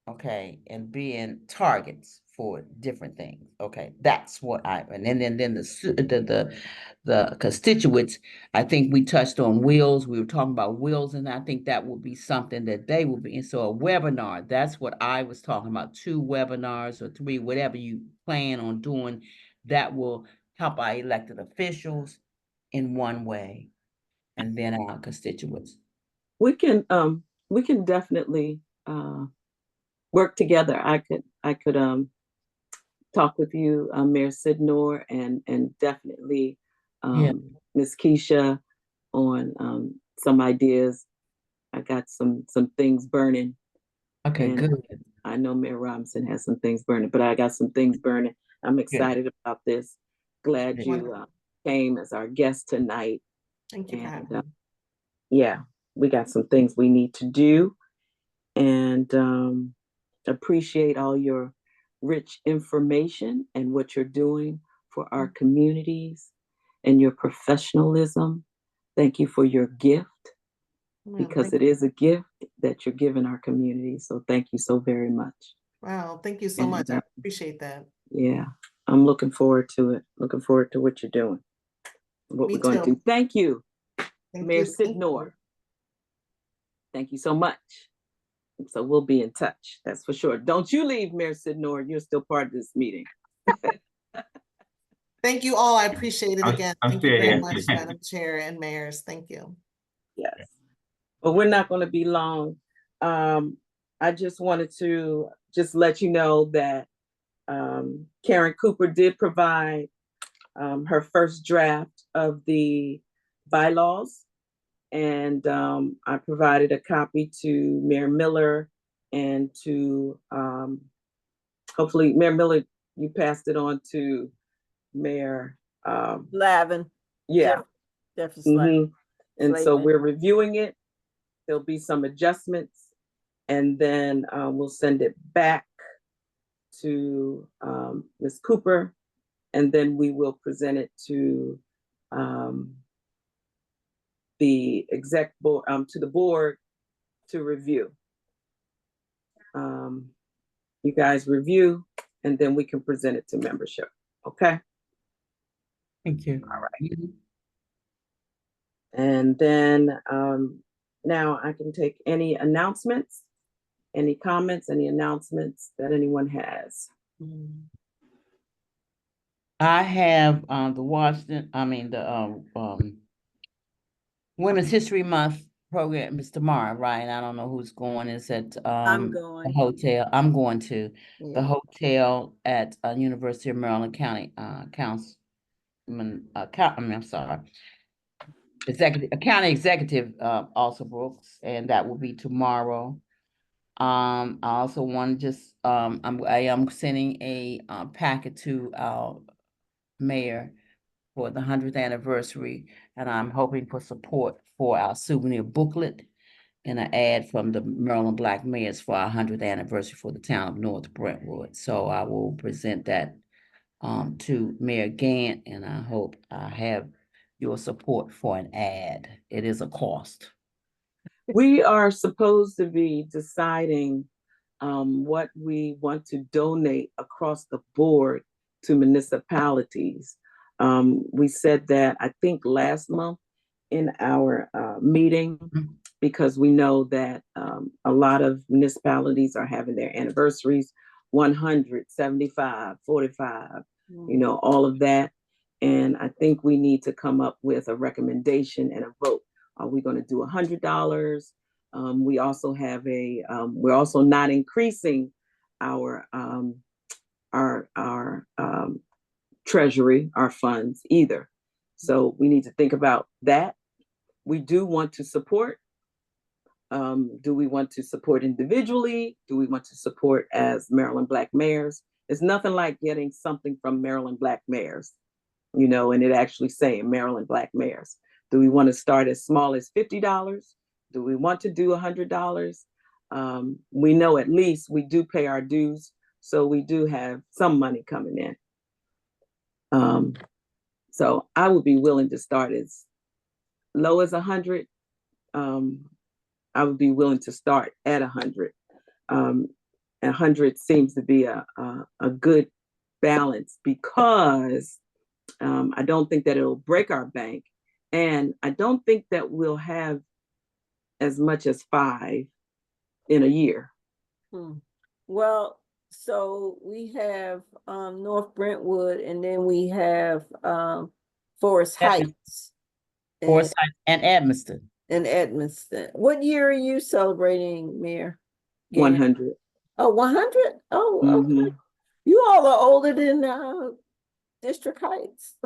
okay, and being targets for different things. Okay, that's what and then the constituents. I think we touched on wills. We were talking about wills, and I think that would be something that they would be in. So a webinar, that's what I was talking about. 2 webinars or 3, whatever you plan on doing, that will help our elected officials in one way, and then our constituents. We can definitely work together. I could talk with you, Mayor Sidnor, and definitely Ms. Keisha on some ideas. I got some things burning. Okay, and good. I know Mayor Robinson has some things burning, but I got some things burning. I'm excited about this. Glad you came as our guest tonight. Thank you for having me. Yeah, we got some things we need to do, and appreciate all your rich information and what you're doing for our communities and your professionalism. Thank you for your gift. Well, because thank- it is a gift that you're giving our community. So thank you so very much. Wow, thank you so much. I And, appreciate that. Yeah, I'm looking forward to it. Looking forward to what you're doing, what Me we're going to too. do. Thank you, Thank Mayor you. Thank you. Sidnor. Thank you so much. So we'll be in touch. That's for sure. Don't you leave, Mayor Sidnor. You're still part of this meeting. Thank you all. I appreciate it again. I'm Thank you still very here. much, Madam Chair and Mayors. Thank you. Yes. But we're not going to be long. I just wanted to just let you know that Karen Cooper did provide her first draft of the bylaws. And I provided a copy to Mayor Miller and to, hopefully, Mayor Miller, you passed it on to Mayor, Lavin. yeah. Jefferson. Mhm. And so Slavin. we're reviewing it. There'll be some adjustments, and then we'll send it back to Ms. Cooper, and then we will present it to the exec board, to the board to review. You guys review, and then we can present it to membership. Okay. Thank you. All right. And then now I can take any announcements, any comments, any announcements that anyone has. I have Women's History Month program is tomorrow, right? I don't know who's going. It's at I'm the going. hotel. I'm going to the Yeah. hotel at University of Maryland County County Executive Alsabrook, and that will be tomorrow. I also want to just I am sending a packet to our mayor for the 100th anniversary, and I'm hoping for support for our souvenir booklet and an ad from the Maryland Black Mayors for our 100th anniversary for the town of North Brentwood. So I will present that to Mayor Gant, and I hope I have your support for an ad. It is a cost. We are supposed to be deciding what we want to donate across the board to municipalities. We said that, I think, last month in our meeting, because we know that a lot of municipalities are having their anniversaries, 100, 75, 45, you know, all of that. And I think we need to come up with a recommendation and a vote. Are we going to do $100? We also have we're also not increasing our treasury, our funds either. So we need to think about that. We do want to support. Do we want to support individually? Do we want to support as Maryland Black Mayors? It's nothing like getting something from Maryland Black Mayors, you know, and it actually saying Maryland Black Mayors. Do we want to start as small as $50? Do we want to do $100? We know at least we do pay our dues, so we do have some money coming in. So I would be willing to start as low as 100. I would be willing to start at 100. 100 seems to be a good balance, because I don't think that it'll break our bank, and I don't think that we'll have as much as 5 in a year. Well, so we have North Brentwood, and then we have Forest Heights. Forsyth and Edmiston. And Edmiston. What year are you celebrating, Mayor? 100. Oh, 100? Oh, okay. Mhm. You all are older than District Heights.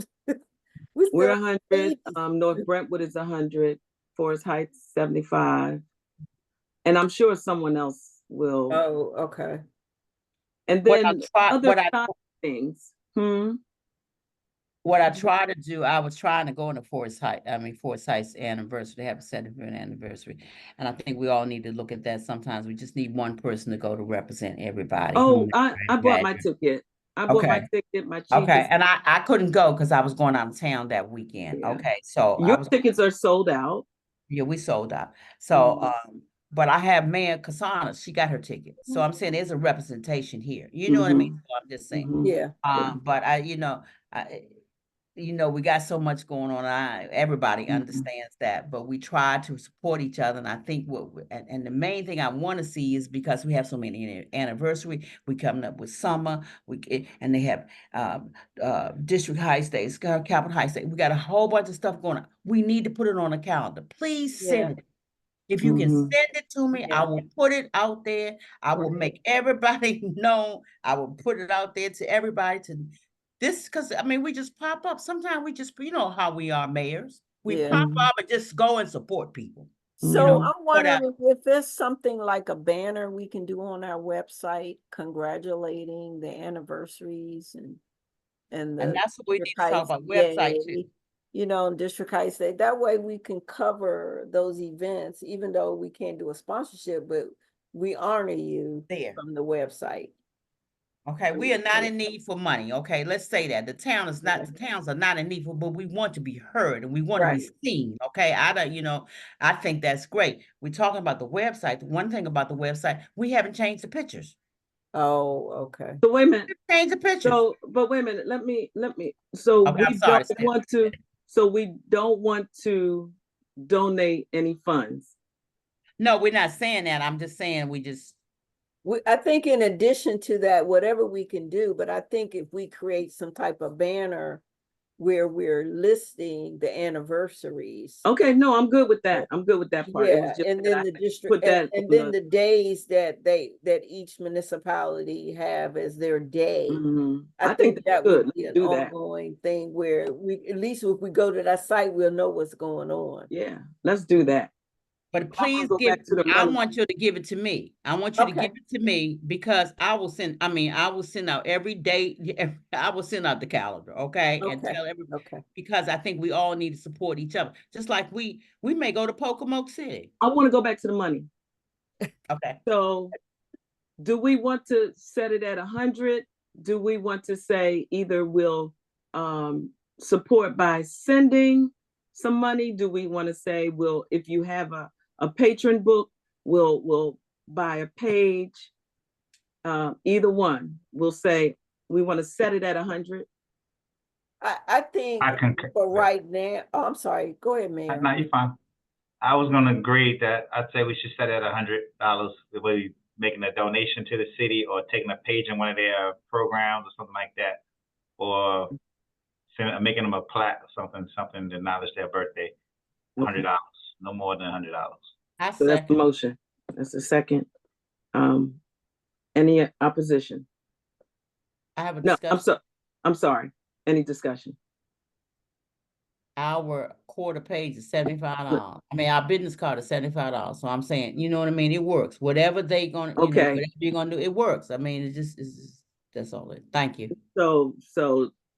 We're still 100. babies. North Brentwood is 100. Forest Heights 75. And I'm sure someone else will. Oh, okay. And What I then try- other what I- side things. What I try to do, I was trying to go into Forest Heights anniversary. They have a 75th anniversary. And I think we all need to look at that. Sometimes we just need one person to go to represent everybody. Oh, I bought my ticket. I bought my Okay. ticket, my cheapest. Okay, and I couldn't go because I was going out of town that weekend. Yeah. Okay, so I Your was, tickets are sold out. Yeah, we sold out. So, but I have Mayor Cassana, she got her ticket. So I'm saying there's a representation here. You know what I mean? So I'm just saying. Mhm. Yeah. But we got so much going on. Everybody Mhm. understands that, but we try to support each other. And I think and the main thing I want to see is because we have so many anniversary, we coming up with summer, and they have District High States, Capital High State. We got a whole bunch of stuff going on. We need to put it on the calendar. Please send it. If you can Mhm. send it to me, I will put it out there. I will make everybody know. I will put it out there to everybody because I mean, we just pop up. Sometimes we just, you know how we are mayors. We Yeah. pop up and just go and support people. So know, I'm wondering if there's something like a banner we can do on our website congratulating the anniversaries and And the that's what we need District to talk Heights about website too. Day, you know, District Heights Day. That way we can cover those events, even though we can't do a sponsorship, but we honor you There. from the website. Okay, we are not in need for money. Okay, let's say that the towns are not in need for, but we want to be heard and we want to be seen. Okay, I think that's great. We're talking about the website. One thing about the website, we haven't changed the pictures. Oh, okay. So wait a minute. Change the pictures. But wait a minute. Let me. So Okay, we don't want to. So we don't want to donate any funds. No, we're not saying that. I'm just saying I think in addition to that, whatever we can do, but I think if we create some type of banner where we're listing the anniversaries. Okay, no, I'm good with that. I'm good with that part. Yeah, and then the district, and then the days that each municipality have as their day. I think that would be an ongoing thing where at least if we go to that site, we'll know what's going on. Yeah, let's do that. But please I want you to give it to me. I want you to give it to me because I will send out every day. I will send out the calendar, okay? And tell everybody, because I think we all need to support each other. Just like we may go to Pocomoke City. I want to go back to the money. Okay. So do we want to set it at 100? Do we want to say either we'll support by sending some money? Do we want to say, if you have a patron book, we'll buy a page? Either one. We'll say we want to set it at 100. I think for right now. Oh, I'm sorry. Go ahead, Mayor. No, you're fine. I was going to agree that I'd say we should set it at $100. The way making a donation to the city or taking a page in one of their programs or something like that, or making them a plaque or something to acknowledge their birthday. $100, no more than $100. So that's the motion. That's the second. Any opposition? I have a discussion. No, I'm sorry. Any discussion? Our quarter page is $75. I mean, our business card is $75. So I'm saying, you know what I mean? It works. Whatever they gonna, whatever you're gonna do, it works. I mean, that's all it. Thank you. So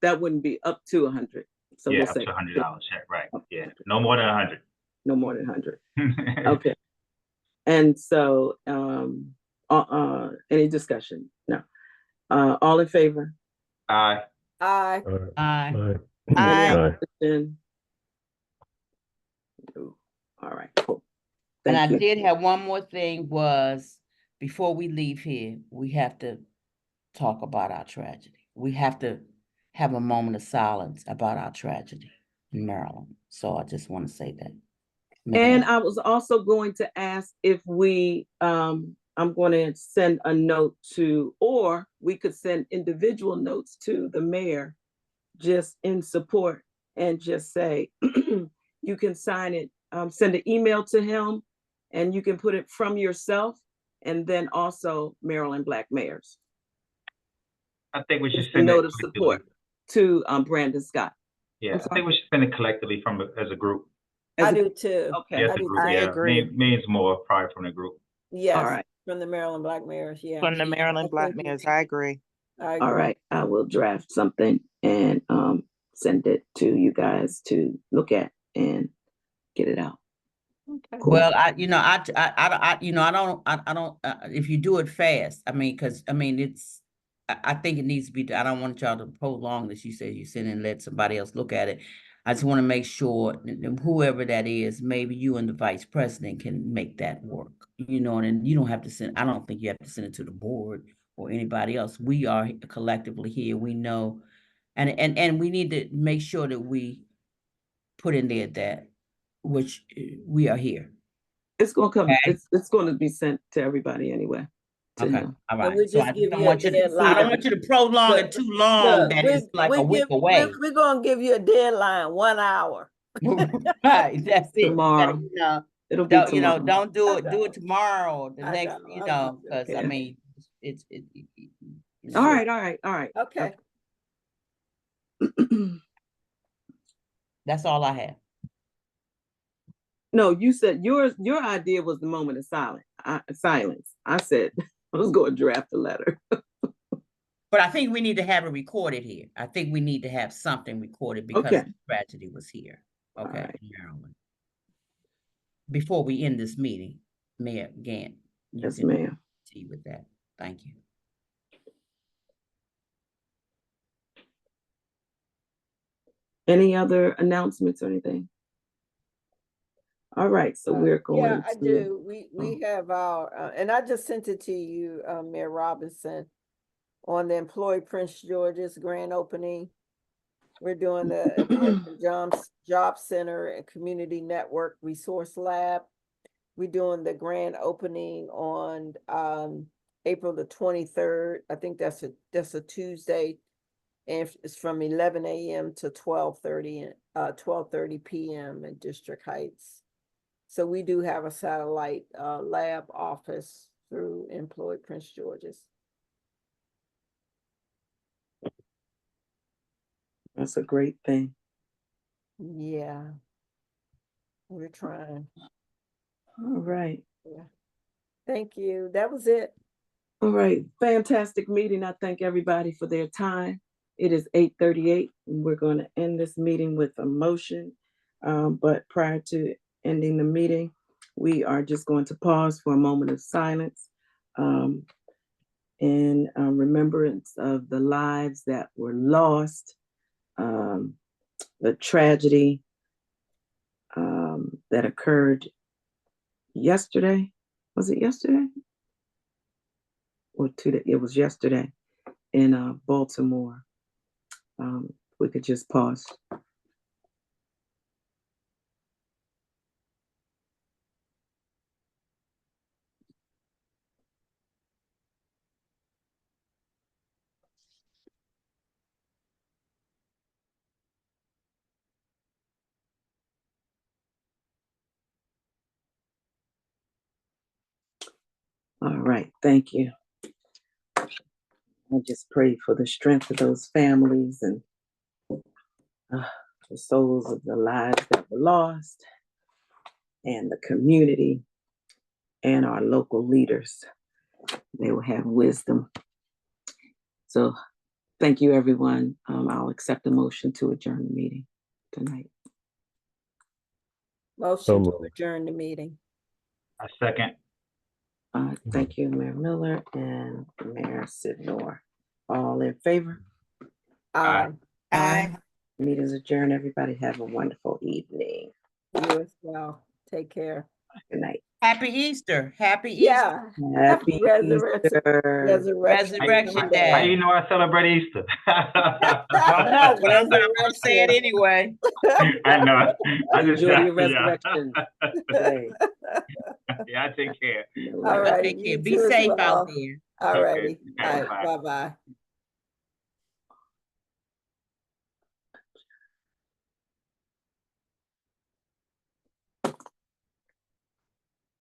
that wouldn't be up to 100. So yeah, we'll up say to $100. Yeah, right. Yeah, no more than 100. No more than 100. Okay. And so, any discussion? No. All in favor? Aye. Aye. Aye. Aye. All right, cool. And I did have one more thing was, before we leave here, we have to talk about our tragedy. We have to have a moment of silence about our tragedy in Maryland. So I just want to say that. And I was also going to ask if I'm going to send a note or we could send individual notes to the mayor just in support and just say, you can sign it, send an email to him and you can put it from yourself and then also Maryland Black Mayors. I think we should send a note of support to Brandon Scott. Yeah, I think we should send it collectively as a group. I do too. Okay. Yeah, I agree. Means more probably from the group. Yes. All right. From the Maryland Black Mayors. Yeah. From the Maryland Black Mayors. I agree. All right. I will draft something and send it to you guys to look at and get it out. Okay. Cool. Well, I don't, if you do it fast, I mean, I think it needs to be, I don't want y'all to prolong this. You said you sit and let somebody else look at it. I just want to make sure whoever that is, maybe you and the vice president can make that work. You know, and you don't have to send, I don't think you have to send it to the board or anybody else. We are collectively here. We know, and we need to make sure that we put in there that, which we are here. It's gonna come, Okay. it's gonna be sent to everybody anyway. To Okay, him. all And right. we So just I give just don't you a want you to, I deadline. don't want you to prolong it Look, too long Look, that it's like a week we're away. gonna give you a deadline, 1 hour. Right, that's it. You Tomorrow. gotta, you know, It'll be don't, you know, tomorrow. don't do I it, do it know. tomorrow, or the I next, know, you I'm know, just because I joking. mean, it's, you All know, right. Okay, that's all I have. No, you said your idea was the moment of silence. I said I was going to draft a letter. But I think we need to have it recorded here. I think we need to have something recorded because Okay. the tragedy was here. Okay, right. in Maryland. Before we end this meeting, Mayor Gant, you Yes, can ma'am. see with that. Thank you. Any other announcements or anything? All right, so we're going yeah, I to. do. We have our, and I just sent it to you, Mayor Robinson, on the Employee Prince George's grand opening. We're doing the Employment Job Center and Community Network Resource Lab. We're doing the grand opening on April the 23rd. I think that's a Tuesday. And it's from 11 a.m. to 12:30 p.m. in District Heights. So we do have a satellite lab office through Employed Prince George's. That's a great thing. Yeah, we're trying. All right. Yeah. Thank you. That was it. All right. Fantastic meeting. I thank everybody for their time. It is 8:38 and we're going to end this meeting with a motion. But prior to ending the meeting, we are just going to pause for a moment of silence in remembrance of the lives that were lost, the tragedy that occurred yesterday. Was it yesterday? Or today? It was yesterday in Baltimore. We could just pause. All right, thank you. I just pray for the strength of those families and the souls of the lives that were lost, and the community and our local leaders. They will have wisdom. So thank you, everyone. I'll accept the motion to adjourn the meeting tonight. Motion to moved. adjourn the meeting. A second. Thank you, Mayor Miller and Mayor Sidnor. All in favor? Aye. Aye. Meeting's adjourned. Everybody have a wonderful evening. You as well. Take care. Good night. Happy Easter. Happy Easter. Yeah. Happy Resurrection. Easter. Resurrection Day. How do you know I celebrate Easter? Don't know, but I'm gonna say it anyway. I know. I just Enjoy your yeah. resurrection day. Yeah, I take care. All right. Take care. you Be too as safe well. out there. All righty. Okay, All right. bye. Bye-bye.